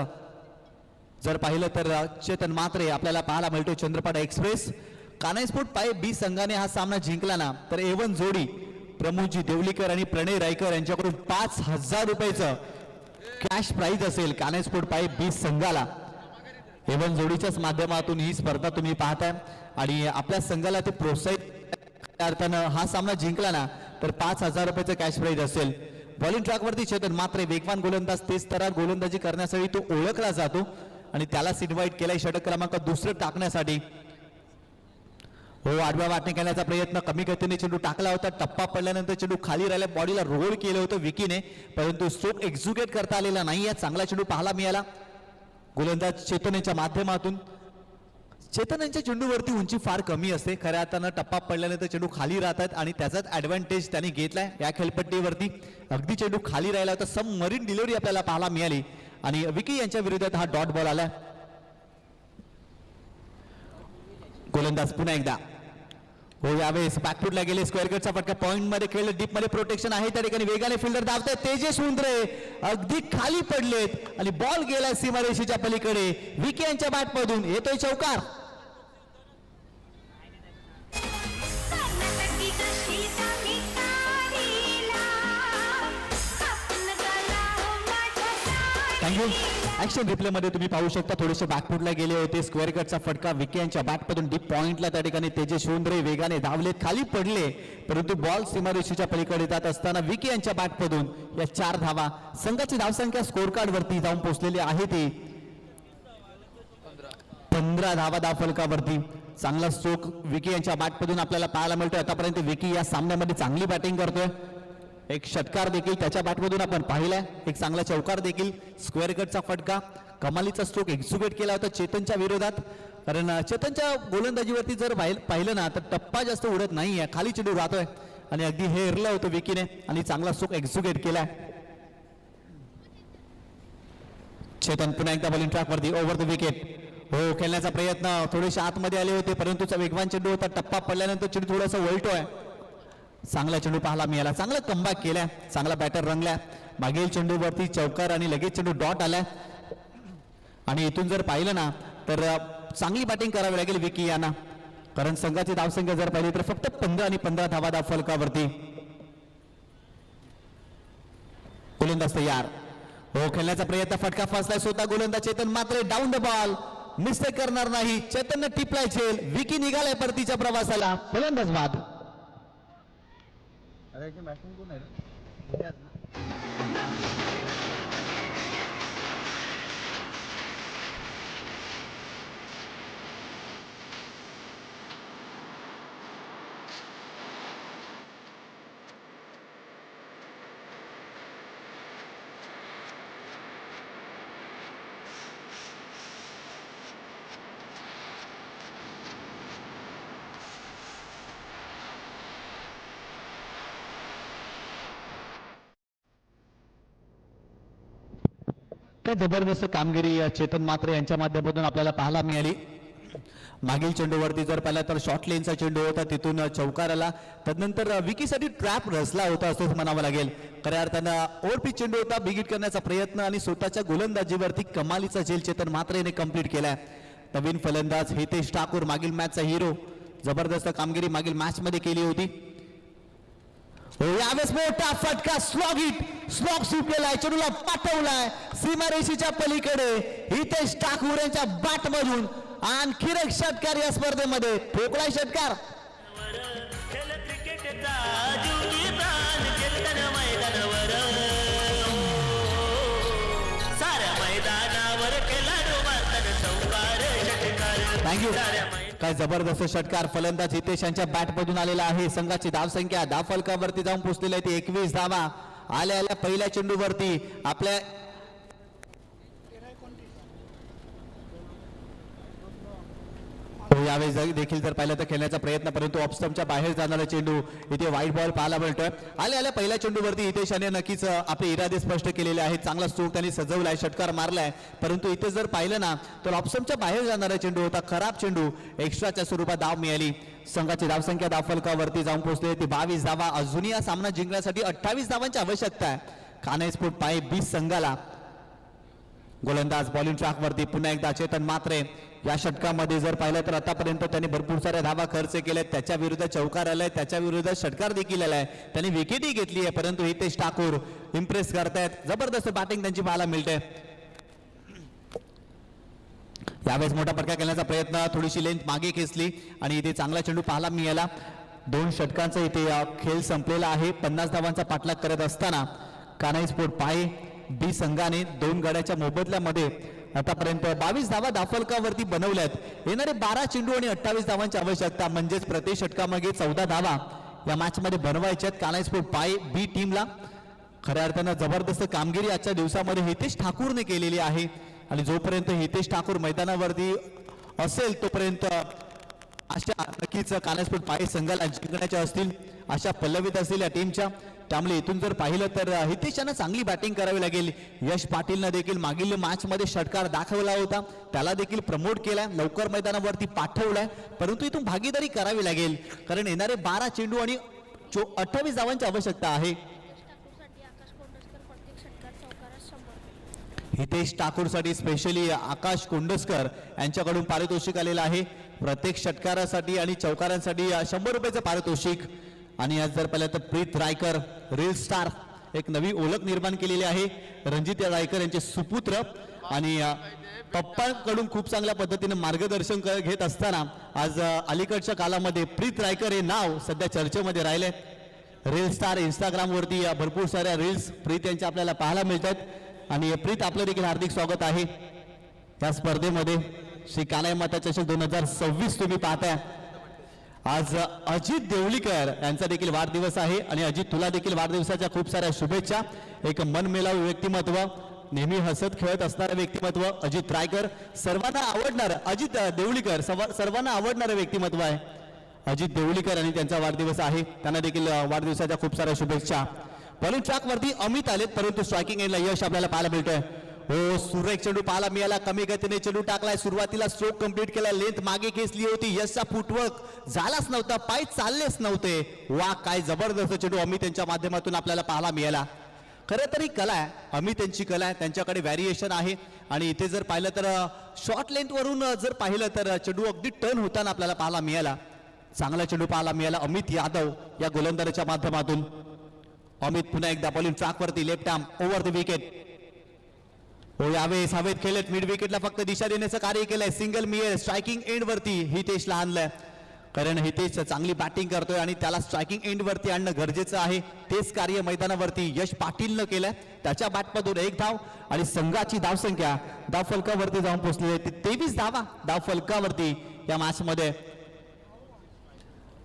जर पाहिलं तर चेतन मात्रे आपल्याला पाहायला मिळतो. चंद्रपाडा एक्सप्रेस कानाई स्पोर्ट पाये बी संघाने हा सामना जिंकला ना तर एवन जोडी प्रमोदजी देवलीकर आणि प्रणय रायकर यांच्याकडून 5,000 रुपयाचं कॅश प्राइज असेल कानाई स्पोर्ट पाये बी संघाला. एवन जोडीच्याच माध्यमातून ही स्पर्धा तुम्ही पाहताय आणि आपल्या संघाला ते प्रोत्साहित अर्थानं हा सामना जिंकला ना तर 5,000 रुपयाचं कॅश प्राइज असेल. बॉलिंग ट्रॅकवरती चेतन मात्रे वेगवान गोलंदाज, तेज तरार गोलंदाजी करण्यासाठी तो ओळखला जातो आणि त्यालाच इन्व्हाइट केलाय षटक क्रमांक दुसरं टाकण्यासाठी. हो, आडव्या वाटणे करण्याचा प्रयत्न, कमी गतीने चेंडू टाकला होता. टप्पा पडल्यानंतर चेंडू खाली राहिला, बॉडीला रोल केलं होतं विकीने, परंतु स्ट्रोक एक्झिक्यूट करता आलेला नाही. चांगला चेंडू पाहायला मिळाला गोलंदाज चेतन यांच्या माध्यमातून. चेतन यांच्या चेंडूवरती उंची फार कमी असते. खऱ्या अर्थानं टप्पा पडल्यानंतर चेंडू खाली राहतात आणि त्याचाच ऍडव्हान्टेज त्यांनी घेतलाय या खेळपट्टीवरती. अगदी चेंडू खाली राहिला होता, सबमरीन डिलिव्हरी आपल्याला पाहायला मिळाली आणि विकी यांच्या विरोधात हा डॉट बॉल आला. गोलंदाज पुन्हा एकदा हो, यावेळेस बॅकफुटला गेले, स्क्वेअर कटचा फटका पॉइंट मध्ये खेळले, डीप मध्ये प्रोटेक्शन आहे त्या ठिकाणी. वेगाने फिल्डर धावताय, तेजस उंद्रे अगदी खाली पडलेत आणि बॉल गेला सीमारेषेच्या पलीकडे. विकी यांच्या बॅट मधून येतोय चौकार. थँक्यू. ऍक्शन रिप्ले मध्ये तुम्ही पाहू शकता थोडेसे बॅकफुटला गेले होते, स्क्वेअर कटचा फटका विकी यांच्या बॅटमधून डीप पॉइंटला त्या ठिकाणी तेजस उंद्रे वेगाने धावलेत, खाली पडले, परंतु बॉल सीमारेषेच्या पलीकडे जात असताना विकी यांच्या बॅटमधून या 4 धावा. संघाची धावसंख्या स्कोर कार्ड वरती जाऊन पोहोचलेली आहे ती 15 धावा धावफलकावरती. चांगला स्ट्रोक विकी यांच्या बॅटमधून आपल्याला पाहायला मिळतोय. आतापर्यंत विकी या सामन्यामध्ये चांगली बॅटिंग करतोय. एक षटकार देखील त्याच्या बॅटमधून आपण पाहिलाय, एक चांगला चौकार देखील, स्क्वेअर कटचा फटका, कमालीचा स्ट्रोक एक्झिक्यूट केला होता चेतनच्या विरोधात. कारण चेतनच्या गोलंदाजीवरती जर पाहिलं ना तर टप्पा जास्त उडत नाहीये, खाली चेंडू राहतोय आणि अगदी हे हेरलं होतं विकीने आणि चांगला स्ट्रोक एक्झिक्यूट केलाय. चेतन पुन्हा एकदा बॉलिंग ट्रॅकवरती ओव्हर द विकेट. हो, खेळण्याचा प्रयत्न, थोडेसे आतमध्ये आले होते परंतु वेगवान चेंडू होता. टप्पा पडल्यानंतर चेंडू थोडासा वळतोय. चांगला चेंडू पाहायला मिळाला, चांगला कमबॅक केलाय, चांगला बॅटर रंगलाय. मागील चेंडूवरती चौकार आणि लगेच चेंडू डॉट आलाय आणि इथून जर पाहिलं ना तर चांगली बॅटिंग करावी लागेल विकी यांना, कारण संघाची धावसंख्या जर पाहिली तर फक्त 15 आणि 15 धावा धावफलकावरती. गोलंदाज तयार. हो, खेळण्याचा प्रयत्न, फटका फसलाय, स्वतः गोलंदाज चेतन मात्र डाऊन द बॉल, मिस्टेक करणार नाही. चेतनने टिपलाय झेल, विकी निघालाय परतीच्या प्रवासाला. गोलंदाज बाद. काय जबरदस्त कामगिरी चेतन मात्रे यांच्या माध्यमातून आपल्याला पाहायला मिळाली. मागील चेंडूवरती जर पाहिला तर शॉर्ट लेनचा चेंडू होता, तिथून चौकार आला. तदनंतर विकीसाठी ट्रॅप रचला होता असंच म्हणावं लागेल. खऱ्या अर्थानं ओव्हरपिच चेंडू होता, बिगिट करण्याचा प्रयत्न आणि स्वतःच्या गोलंदाजीवरती कमालीचा झेल चेतन मात्रेने कंप्लीट केलाय. नवीन फलंदाज हितेश ठाकूर, मागील मॅचचा हिरो, जबरदस्त कामगिरी मागील मॅच मध्ये केली होती. यावेळेस मोठा फटका, स्लॉग हिट, स्लॉग सुटलेला चेंडूला पाठवलाय सीमारेषेच्या पलीकडे. हितेश ठाकूर यांच्या बॅट मधून आणखी एक षटकार या स्पर्धेमध्ये ठोकलाय षटकार. खेळ क्रिकेटचा जीवनी प्राण कीर्तन मैदानावर साऱ्या मैदानावर खेळाडू मारतात चौकार षटकार. थँक्यू. काय जबरदस्त षटकार फलंदाज हितेश यांच्या बॅट मधून आलेला आहे. संघाची धावसंख्या धावफलकावरती जाऊन पोहोचलेली आहे ती 21 धावा. आल्या आल्या पहिल्या चेंडूवरती आपल्या यावेळी देखील जर पाहिलं तर खेळण्याचा प्रयत्न, परंतु ऑफस्टंपच्या बाहेर जाणारा चेंडू इथे वाईट बॉल पाहायला मिळतोय. आल्या आल्या पहिल्या चेंडूवरती हितेश याने नक्कीच आपले इरादे स्पष्ट केलेले आहेत. चांगला स्ट्रोक त्यांनी सजवलाय, षटकार मारलाय, परंतु इथे जर पाहिलं ना तर ऑफस्टंपच्या बाहेर जाणारा चेंडू होता. खराब चेंडू, एक्स्ट्राच्या स्वरूपात धाव मिळाली. संघाची धावसंख्या धावफलकावरती जाऊन पोहोचली ती 22 धावा. अजूनही हा सामना जिंकण्यासाठी 28 धावांची आवश्यकता आहे कान्हाई स्पोर्ट पाय 20 संघाला. गोलंदाज बॉलिंग ट्रॅकवरती पुन्हा एकदा चेतन म्हात्रे. या षटकामध्ये जर पाहिलं तर आतापर्यंत त्यांनी भरपूर साऱ्या धावा खर्च केल्या. त्याच्या विरुद्ध चौकार आलाय, त्याच्या विरुद्ध षटकार देखील आलाय, त्यांनी विकेटही घेतली आहे, परंतु हितेश ठाकूर इम्प्रेस करतायत. जबरदस्त बॅटिंग त्यांची पाहायला मिळते. यावेळेस मोठा फटका खेळण्याचा प्रयत्न, थोडीशी लेंथ मागे खेचली आणि इथे चांगला चेंडू पाहायला मिळाला. 2 षटकांचा इथे खेळ संपलेला आहे. 50 धावांचा पाठलाग करत असताना कान्हाई स्पोर्ट पाय बी संघाने 2 गड्याच्या मोबदल्यामध्ये आतापर्यंत 22 धावा धावफलकावरती बनवल्यात. येणारे 12 चेंडू आणि 28 धावांची आवश्यकता, म्हणजेच प्रति षटकामागे 14 धावा या मॅच मध्ये बनवायच्यात कान्हाई स्पोर्ट पाय बी टीमला. खऱ्या अर्थानं जबरदस्त कामगिरी आजच्या दिवसामध्ये हितेश ठाकूरने केलेली आहे आणि जोपर्यंत हितेश ठाकूर मैदानावरती असेल तोपर्यंत अशा नक्कीच कान्हाई स्पोर्ट पाय संघाला जिंकण्याच्या असतील अशा पल्लवीत असतील या टीमच्या. त्यामुळे इथून जर पाहिलं तर हितेश यांना चांगली बॅटिंग करावी लागेल. यश पाटीलनं देखील मागील मॅच मध्ये षटकार दाखवला होता, त्याला देखील प्रमोट केलाय, लवकर मैदानावरती पाठवलाय, परंतु इथून भागीदारी करावी लागेल कारण येणारे 12 चेंडू आणि 28 धावांची आवश्यकता आहे. हितेश ठाकूरसाठी स्पेशली आकाश कोंडस्कर यांच्याकडून पारितोषिक आलेलं आहे. प्रत्येक षटकारासाठी आणि चौकारांसाठी 100 रुपयाचं पारितोषिक. आणि आज जर पाहिलं तर प्रीत रायकर रील स्टार एक नवी ओळख निर्माण केलेली आहे. रणजित रायकर यांचे सुपुत्र आणि पप्पांकडून खूप चांगल्या पद्धतीने मार्गदर्शन घेत असताना आज अलीकडच्या काळामध्ये प्रीत रायकर हे नाव सध्या चर्चेमध्ये राहिले. रील स्टार इंस्टाग्रामवरती भरपूर साऱ्या रील्स प्रीत यांच्या आपल्याला पाहायला मिळतात. आणि प्रीत आपलं देखील हार्दिक स्वागत आहे या स्पर्धेमध्ये. श्री कान्हाई माता चषक 2026 तुम्ही पाहताय. आज अजित देवलीकर यांचा देखील वाढदिवस आहे आणि अजित तुला देखील वाढदिवसाच्या खूप साऱ्या शुभेच्छा. एक मनमिळावू व्यक्तिमत्व, नेहमी हसत खेळत असणारं व्यक्तिमत्व अजित रायकर, सर्वांना आवडणार अजित देवलीकर, सर्वांना आवडणारं व्यक्तिमत्व आहे अजित देवलीकर आणि त्यांचा वाढदिवस आहे. त्यांना देखील वाढदिवसाच्या खूप साऱ्या शुभेच्छा. बॉलिंग ट्रॅक वरती अमित आलेत, परंतु स्ट्रायकिंग एंडला यश आपल्याला पाहायला मिळतोय. हो, सुरेख चेंडू पाहायला मिळाला, कमी गतीने चेंडू टाकलाय, सुरुवातीला स्ट्रोक कंप्लीट केला, लेंथ मागे खेचली होती, यशचा फुटवर्क झालाच नव्हता, पाय चाललेच नव्हते. वा, काय जबरदस्त चेंडू अमित यांच्या माध्यमातून आपल्याला पाहायला मिळाला. खरं तरी कला आहे, अमित यांची कला आहे, त्यांच्याकडे व्हॅरिएशन आहे. आणि इथे जर पाहिलं तर शॉर्ट लेंथ वरून जर पाहिलं तर चेंडू अगदी टर्न होताना आपल्याला पाहायला मिळाला. चांगला चेंडू पाहायला मिळाला अमित यादव या गोलंदाजाच्या माध्यमातून. अमित पुन्हा एकदा बॉलिंग ट्रॅक वरती left arm over the wicket. हो, यावेळेस हवेत खेळत मिड विकेटला फक्त दिशा देण्याचं कार्य केलंय. सिंगल मिळेल स्ट्रायकिंग एंड वरती हितेशला आणलंय, कारण हितेश चांगली बॅटिंग करतोय आणि त्याला स्ट्रायकिंग एंड वरती आणणं गरजेचं आहे. तेच कार्य मैदानावरती यश पाटीलनं केलंय. त्याच्या बॅटमधून 1 धाव आणि संघाची धावसंख्या धावफलकावरती जाऊन पोहोचली आहे 23 धावा धावफलकावरती या मॅच मध्ये.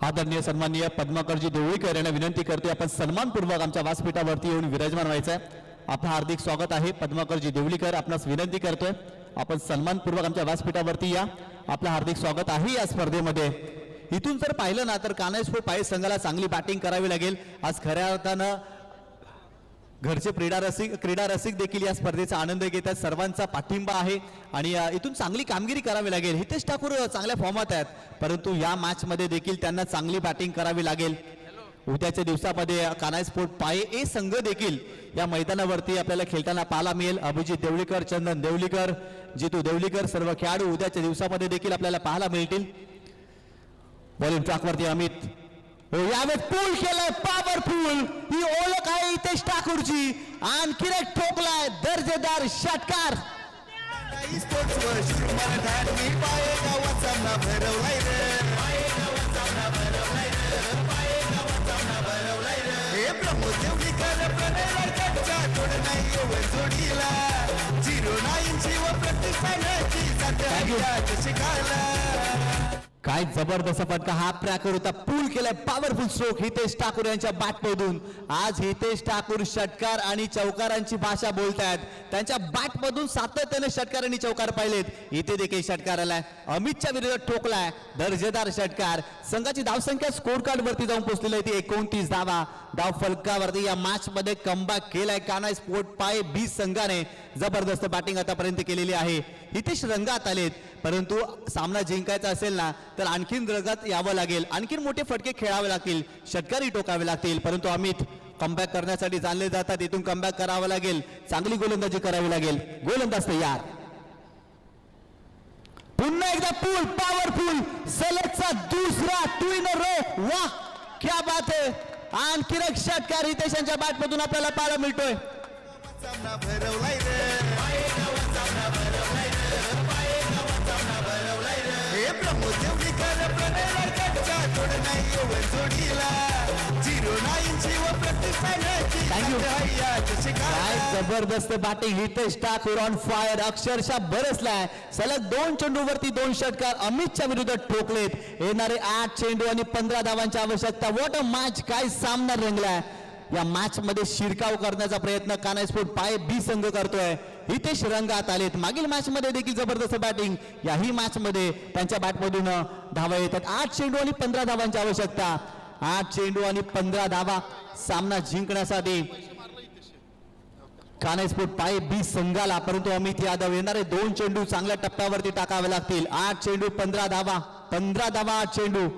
आदरणीय सन्माननीय पद्माकरजी देवळीकर यांना विनंती करतोय आपण सन्मानपूर्वक आमच्या व्यासपीठावरती येऊन विराजमान व्हायचंय. आपलं हार्दिक स्वागत आहे. पद्माकरजी देवळीकर आपणास विनंती करतोय आपण सन्मानपूर्वक आमच्या व्यासपीठावरती या. आपलं हार्दिक स्वागत आहे या स्पर्धेमध्ये. इथून जर पाहिलं ना तर कान्हाई स्पोर्ट पाय संघाला चांगली बॅटिंग करावी लागेल. आज खऱ्या अर्थानं घरचे क्रीडा रसिक देखील या स्पर्धेचा आनंद घेतात. सर्वांचा पाठिंबा आहे आणि इथून चांगली कामगिरी करावी लागेल. हितेश ठाकूर चांगल्या फॉर्मात आहेत, परंतु या मॅच मध्ये देखील त्यांना चांगली बॅटिंग करावी लागेल. उद्याच्या दिवसामध्ये कान्हाई स्पोर्ट पाय ए संघ देखील या मैदानावरती आपल्याला खेळताना पाहायला मिळेल. अभिजित देवळीकर, चंदन देवळीकर, जितू देवळीकर सर्व खेळाडू उद्याच्या दिवसामध्ये देखील आपल्याला पाहायला मिळतील. बॉलिंग ट्रॅकवरती अमित, हो, यावेळेस पूल केलाय, पॉवरफुल ही ओळख आहे हितेश ठाकूरची. आणखी एक ठोकलाय दर्जेदार षटकार. स्पोर्ट्सवर शिरू मराठ्यांनी पाये गावात सामना भरवलाय रे हे प्रमोद देवडीकर प्रणय लाडकांच्या जोड नाही येऊन जोडीला 09 ची व प्रत्येक फायनलची साथ शिकायला काय जबरदस्त फटका हा ट्रॅकर होता पूल केलाय पॉवरफुल स्ट्रोक हितेश ठाकूर यांच्या बॅटमधून आज हितेश ठाकूर षटकार आणि चौकारांची भाषा बोलतायत त्यांच्या बॅटमधून सातत्याने षटकार आणि चौकार पाहिलेत इथे देखील षटकार आलाय अमितच्या विरोधात ठोकलाय दर्जेदार षटकार संघाची धावसंख्या स्कोर कार्ड वरती जाऊन पोहोचलेली आहे ती 29 धावा धाव फलकावरती या मॅच मध्ये कमबॅक केलाय कानाई स्पोर्ट पाय बी संघाने जबरदस्त बॅटिंग आतापर्यंत केलेली आहे हितेश रंगात आलेत परंतु सामना जिंकायचा असेल ना तर आणखीन रंगात यावं लागेल आणखीन मोठे फटके खेळावे लागतील षटकारी टोकावे लागतील परंतु अमित कमबॅक करण्यासाठी जाणले जातात इथून कमबॅक करावं लागेल चांगली गोलंदाजी करावी लागेल गोलंदाज तयार पुन्हा एकदा पूल पॉवरफुल सलगचा दुसरा 2 in a row वाह क्या बात है आणखी एक षटकार हितेश यांच्या बॅट मधून आपल्याला पाहायला मिळतोय सामना भरवलाय रे हे प्रमोद देवडीकर प्रणय लाडकांच्या जोड नाही येऊन जोडीला 09 ची व प्रत्येक फायनलची साथ शिकायला काय जबरदस्त batting Hitesh Thakur on fire अक्षरशः बरसलाय सलग 2 चेंडूवरती 2 षटकार अमितच्या विरोधात ठोकलेत येणारे 8 चेंडू आणि 15 धावांची आवश्यकता व्हॉट अ मॅच काय सामना रंगलाय या मॅच मध्ये शिरकाव करण्याचा प्रयत्न कानाई स्पोर्ट पाय बी संघ करतोय हितेश रंगात आलेत मागील मॅच मध्ये देखील जबरदस्त बॅटिंग याही मॅच मध्ये त्यांच्या बॅटमधून धावा येतात 8 चेंडू आणि 15 धावांची आवश्यकता 8 चेंडू आणि 15 धावा सामना जिंकण्यासाठी कानाई स्पोर्ट पाय बी संघाला परंतु अमित यादव येणारे 2 चेंडू चांगल्या टप्प्यावरती टाकावे लागतील 8 चेंडू 15 धावा 8 चेंडू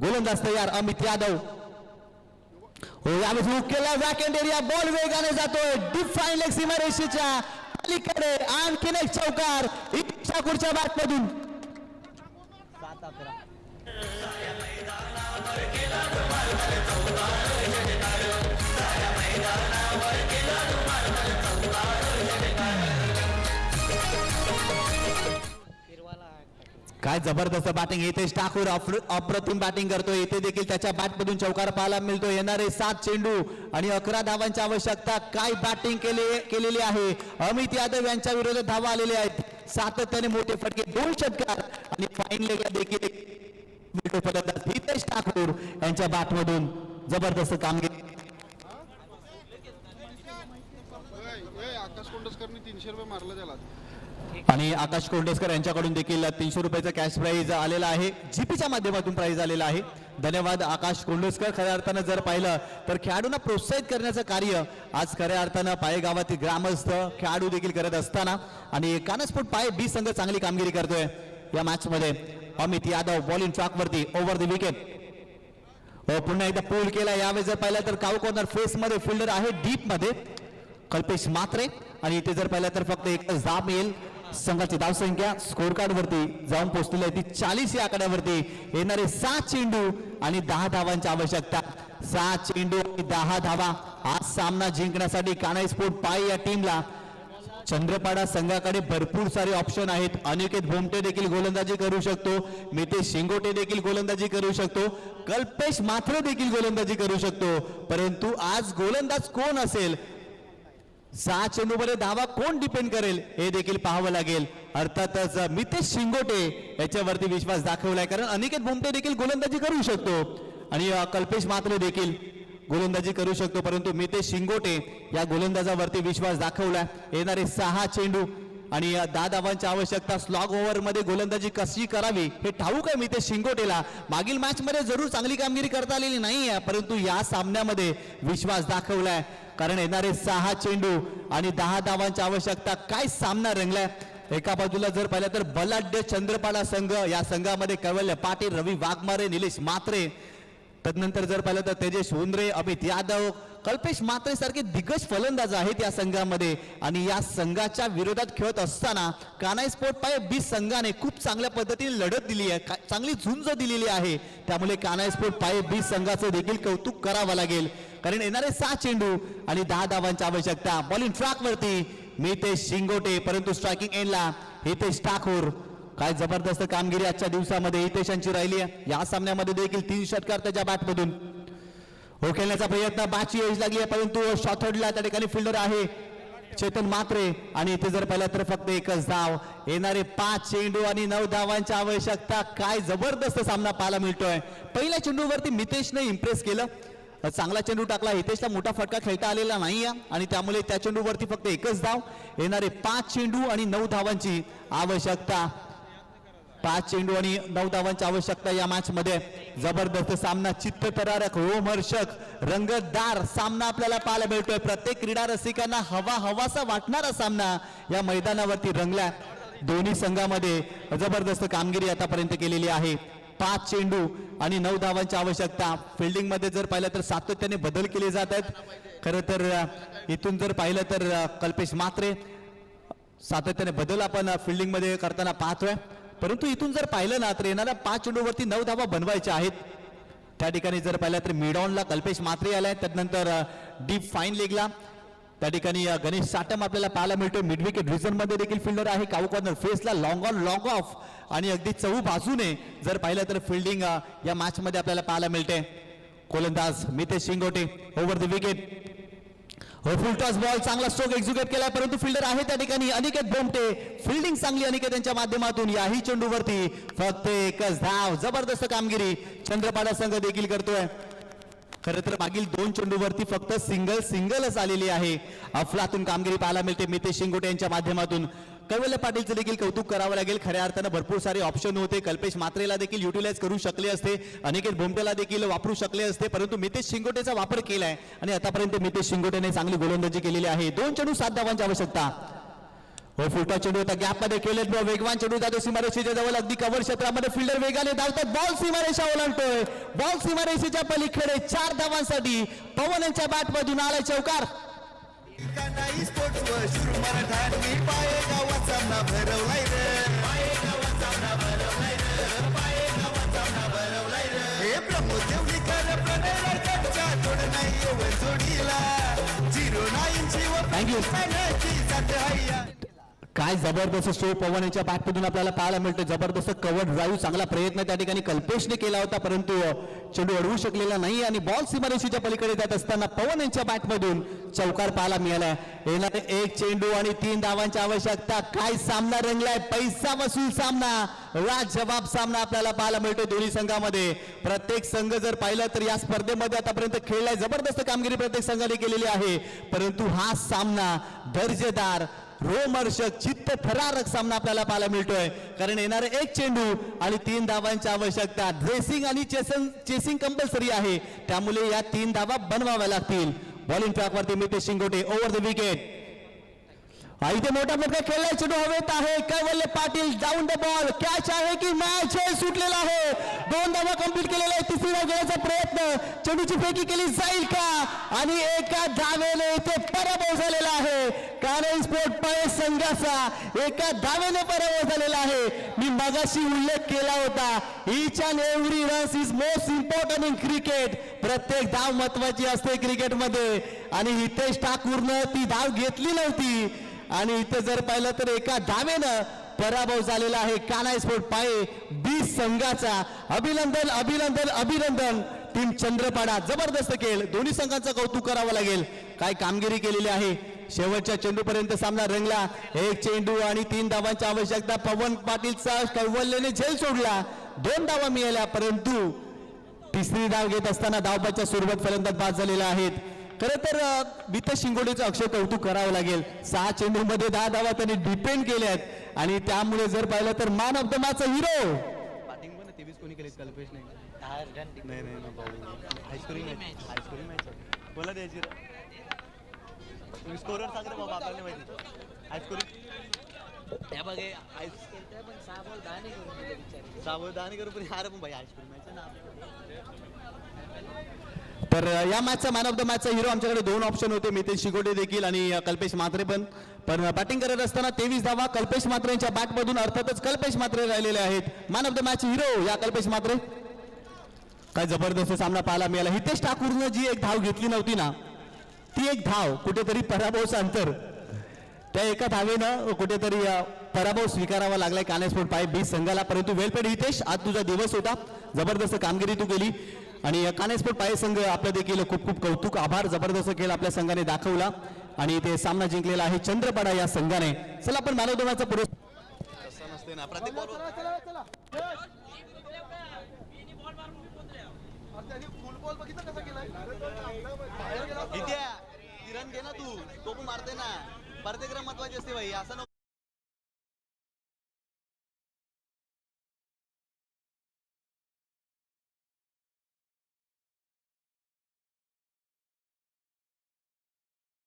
गोलंदाज तयार अमित यादव हो यावेळेस हुक केला वॅकंड एरिया बॉल वेगाने जातोय डिफाईन लेग सीमारेषेच्या अलीकडे आणखीन एक चौकार हितेश ठाकूरच्या बॅटमधून 7-11 काय जबरदस्त बॅटिंग हितेश ठाकूर अप्रतिम बॅटिंग करतोय इथे देखील त्याच्या बॅटमधून चौकार पाहायला मिळतो येणारे 7 चेंडू आणि 11 धावांची आवश्यकता काय बॅटिंग केलेली आहे अमित यादव यांच्या विरोधात धावा आलेल्या आहेत सातत्याने मोठे फटके 2 षटकार आणि फाईन लेगला देखील मिळतो फलंदाज हितेश ठाकूर यांच्या बॅटमधून जबरदस्त कामगिरी आकाश कोंडसकरनी 300 रुपये मारलं त्याला आणि आकाश कोंडसकर यांच्याकडून देखील 300 रुपयाचा कॅश प्राइज आलेला आहे जीपीच्या माध्यमातून प्राइज आलेला आहे धन्यवाद आकाश कोंडसकर खऱ्या अर्थानं जर पाहिलं तर खेळाडूंना प्रोत्साहित करण्याचं कार्य आज खऱ्या अर्थानं पाये गावातील ग्रामस्थ खेळाडू देखील करत असताना आणि कानाई स्पोर्ट पाय बी संघ चांगली कामगिरी करतोय या मॅच मध्ये अमित यादव बॉलिंग ट्रॅक वरती ओव्हर द विकेट पुन्हा एकदा पूल केला यावेळेस जर पाहिलं तर काऊ कॉर्नर फेस मध्ये फिल्डर आहे डीप मध्ये कल्पेश म्हात्रे आणि इथे जर पाहिलं तर फक्त एकच धाव मिळेल संघाची धावसंख्या स्कोर कार्ड वरती जाऊन पोहोचलेली आहे ती 40 या आकड्यावरती येणारे 7 चेंडू आणि 10 धावांची आवश्यकता 7 चेंडू आणि 10 धावा आज सामना जिंकण्यासाठी कानाई स्पोर्ट पाय या टीमला चंद्रपाडा संघाकडे भरपूर सारे ऑप्शन आहेत अनिकेत भोमटे देखील गोलंदाजी करू शकतो मितेश शिंगोटे देखील गोलंदाजी करू शकतो कल्पेश म्हात्रे देखील गोलंदाजी करू शकतो परंतु आज गोलंदाज कोण असेल 6 चेंडूमध्ये धावा कोण डिपेंड करेल हे देखील पाहावं लागेल अर्थातच मितेश शिंगोटे याच्यावरती विश्वास दाखवलाय कारण अनिकेत भोमटे देखील गोलंदाजी करू शकतो आणि कल्पेश म्हात्रे देखील गोलंदाजी करू शकतो परंतु मितेश शिंगोटे या गोलंदाजावरती विश्वास दाखवलाय येणारे 6 चेंडू आणि 10 धावांची आवश्यकता स्लॉग ओव्हर मध्ये गोलंदाजी कशी करावी हे ठाऊक आहे मितेश शिंगोटेला मागील मॅच मध्ये जरूर चांगली कामगिरी करता आलेली नाहीये परंतु या सामन्यामध्ये विश्वास दाखवलाय कारण येणारे 6 चेंडू आणि 10 धावांची आवश्यकता काय सामना रंगलाय एका बाजूला जर पाहिलं तर बलाढ्य चंद्रपाडा संघ या संघामध्ये कैवल्य पाटील रवी वाघमारे निलेश म्हात्रे तदनंतर जर पाहिलं तर तेजस हुंद्रे अमित यादव कल्पेश म्हात्रे सारखे दिग्गज फलंदाज आहेत या संघामध्ये आणि या संघाच्या विरोधात खेळत असताना कानाई स्पोर्ट पाय बी संघाने खूप चांगल्या पद्धतीने लढत दिली आहे चांगली झुंज दिलेली आहे त्यामुळे कानाई स्पोर्ट पाय बी संघाचं देखील कौतुक करावं लागेल कारण येणारे 6 चेंडू आणि 10 धावांची आवश्यकता बॉलिंग ट्रॅक वरती मितेश शिंगोटे परंतु स्ट्रायकिंग एंडला हितेश ठाकूर. काय जबरदस्त कामगिरी आजच्या दिवसामध्ये हितेशांची राहिली आहे. या सामन्यामध्ये देखील 3 षटकार त्याच्या बॅटमधून. हो खेळण्याचा प्रयत्न, बाची एज लागली आहे परंतु शॉथडला त्या ठिकाणी फिल्डर आहे चेतन मात्रे आणि इथे जर पाहिलं तर फक्त एकच धाव. येणारे 5 चेंडू आणि 9 धावांची आवश्यकता. काय जबरदस्त सामना पाहायला मिळतोय. पहिल्या चेंडूवरती मितेशने इम्प्रेस केलं, चांगला चेंडू टाकला. हितेशला मोठा फटका खेळता आलेला नाही आणि त्यामुळे त्या चेंडूवरती फक्त एकच धाव. येणारे 5 चेंडू आणि 9 धावांची आवश्यकता. 5 चेंडू आणि 9 धावांची आवश्यकता या मॅच मध्ये. जबरदस्त सामना, चित्तथरारक, रोमहर्षक, रंगतदार सामना आपल्याला पाहायला मिळतोय. प्रत्येक क्रीडा रसिकांना हवासा वाटणारा सामना या मैदानावरती रंगला. दोन्ही संघामध्ये जबरदस्त कामगिरी आतापर्यंत केलेली आहे. 5 चेंडू आणि 9 धावांची आवश्यकता. फिल्डिंग मध्ये जर पाहिलं तर सातत्याने बदल केले जात आहेत. खरं तर इथून जर पाहिलं तर कल्पेश मात्रे सातत्याने बदल आपण फिल्डिंग मध्ये करताना पाहतोय. परंतु इथून जर पाहिलं ना तर येणाऱ्या 5 चेंडूवरती 9 धावा बनवायच्या आहेत. त्या ठिकाणी जर पाहिलं तर मिडॉनला कल्पेश मात्रे आलाय, त्यानंतर डीप फाईन लेगला त्या ठिकाणी गणेश साटम आपल्याला पाहायला मिळतोय. मिड विकेट रिझन मध्ये देखील फिल्डर आहे. काऊ कॉर्नर फेसला लॉंग ऑन लॉंग ऑफ आणि अगदी चहू बाजूने जर पाहिलं तर फिल्डिंग या मॅच मध्ये आपल्याला पाहायला मिळते. गोलंदाज Mitesh Shingote over the wicket. Full toss ball, चांगला स्ट्रोक एक्झिक्यूट केलाय परंतु फिल्डर आहे त्या ठिकाणी अनिकेत बोमटे. फिल्डिंग चांगली अनिकेत यांच्या माध्यमातून. याही चेंडूवरती फक्त एकच धाव. जबरदस्त कामगिरी चंद्रपाडा संघ देखील करतोय. खरं तर मागील 2 चेंडूवरती फक्त सिंगलच आलेली आहे. अफलातून कामगिरी पाहायला मिळते मितेश शिंगोटे यांच्या माध्यमातून. कैवल्य पाटीलचं देखील कौतुक करावं लागेल. खऱ्या अर्थानं भरपूर सारे ऑप्शन होते. कल्पेश मात्रेला देखील युटिलाइज करू शकले असते, अनिकेत भोमटेला देखील वापरू शकले असते, परंतु मितेश शिंगोटेचा वापर केलाय आणि आतापर्यंत मितेश शिंगोटेने चांगली गोलंदाजी केलेली आहे. 2 चेंडू 7 धावांची आवश्यकता. फुलटॉस चेंडू होता, गॅप मध्ये खेळत वेगवान चेंडू जातो सीमारेषेच्या जवळ. अगदी कव्हर क्षेत्रामध्ये फिल्डर वेगाने धावतात. बॉल सीमारेषा ओलांडतोय. बॉल सीमारेषेच्या पलीकडे 4 धावांसाठी पवन यांच्या बॅटमधून आलाय चौकार. कानाई स्पोर्ट्स वर शिरू मराठांनी पाये गावात सामना भरवलाय रे. हे प्रमोद देवलीकर प्रणय लाडकांच्या तोड नाही एवढ जोडीला. 09 ची व Thank you. पाण्याची साथ हैया. काय जबरदस्त शो पवन यांच्या बॅटमधून आपल्याला पाहायला मिळतो. जबरदस्त कव्हर ड्राईव्ह, चांगला प्रयत्न त्या ठिकाणी कल्पेशने केला होता परंतु चेंडू अडवू शकलेला नाही आणि बॉल सीमारेषेच्या पलीकडे जात असताना पवन यांच्या बॅटमधून चौकार पाहायला मिळाला. येणारे 1 चेंडू आणि 3 धावांची आवश्यकता. काय सामना रंगलाय, पैसा वसूल सामना, लाजवाब सामना आपल्याला पाहायला मिळतो दोन्ही संघामध्ये. प्रत्येक संघ जर पाहिलं तर या स्पर्धेमध्ये आतापर्यंत खेळलाय. जबरदस्त कामगिरी प्रत्येक संघाने केलेली आहे परंतु हा सामना दर्जेदार, रोमहर्षक, चित्तथरारक सामना आपल्याला पाहायला मिळतोय. कारण येणारे 1 चेंडू आणि 3 धावांची आवश्यकता. ड्रेसिंग आणि चेसिंग कंपल्सरी आहे, त्यामुळे या 3 धावा बनवाव्या लागतील. बॉलिंग ट्रॅकवरती Mitesh Shingote over the wicket. इथे मोठा मोठा खेळलाय, चेंडू हवेत आहे. Kaivalya Patil down the ball, catch आहे की मॅच सुटलेला आहे. 2 धावा कंप्लीट केलेला आहे. 3री धाव घेण्याचा प्रयत्न, चेंडूची फेकी केली जाईल का आणि एका धावेने इथे पराभव झालेला आहे. कानई स्पोर्ट पाळे संघाचा एका धावेने पराभव झालेला आहे. मी मगाशी उल्लेख केला होता, each and every runs is most important in cricket. प्रत्येक धाव महत्वाची असते क्रिकेटमध्ये आणि हितेश ठाकूरनं ती धाव घेतली नव्हती आणि इथे जर पाहिलं तर एका धावेनं पराभव झालेला आहे कानाई स्पोर्ट पाळे बी संघाचा. अभिनंदन अभिनंदन अभिनंदन टीम चंद्रपाडा. जबरदस्त खेळ, दोन्ही संघांचं कौतुक करावं लागेल. काय कामगिरी केलेली आहे. शेवटच्या चेंडूपर्यंत सामना रंगला. 1 चेंडू आणि 3 धावांची आवश्यकता. पवन पाटीलचा कैवल्यने झेल सोडला. 2 धावा मिळाल्या परंतु 3री धाव घेत असताना धावबाच्या स्वरूपात फलंदाज बाद झालेले आहेत. खरं तर मितेश शिंगोटेचं अक्षर कौतुक करावं लागेल. 6 चेंडूमध्ये 10 धावा त्यांनी डिपेंड केल्या आहेत आणि त्यामुळे जर पाहिलं तर man of the match hero. Batting पण 23 कोणी केली कल्पेश नाही बोला द्यायची तुम्ही स्कोरर सांग रे बाबा, आपल्याला माहिती हायस्कोरिंग त्या बघे सावधानी करू पण यार पण भाई हायस्कोरिंग मॅच ना. तर या मॅचचा मॅन ऑफ द मॅचचा हिरो आमच्याकडे 2 ऑप्शन होते, मितेश शिंगोटे देखील आणि कल्पेश मात्रे पण बॅटिंग करत असताना 23 धावा कल्पेश मात्रे यांच्या बॅटमधून. अर्थातच कल्पेश मात्रे राहिलेले आहेत. Man of the match hero या कल्पेश मात्रे. काय जबरदस्त सामना पाहायला मिळाला. हितेश ठाकूरनं जी 1 धाव घेतली नव्हती ना, ती 1 धाव कुठेतरी पराभवाचं अंतर, त्या एका धावेनं कुठेतरी पराभव स्वीकारावा लागलाय कान्हे स्पोर्ट पाय बी संघाला, परंतु वेलपेड हितेश आज तुझा दिवस होता, जबरदस्त कामगिरी तू केली आणि कान्हे स्पोर्ट पाय संघ आपलं देखील खूप खूप कौतुक आभार, जबरदस्त खेळ आपल्या संघाने दाखवला आणि ते सामना जिंकलेला आहे चंद्रपाडा या संघाने. चला आपण मॅन ऑफ द मॅचचा पुरस्कार तसं नसते ना प्रत्येक बॉल फुल बॉल बघितलं कसा केलाय किती तिरण घे ना तू तो पण मारते ना प्रत्येक रन महत्वाची असते भाई असं नको.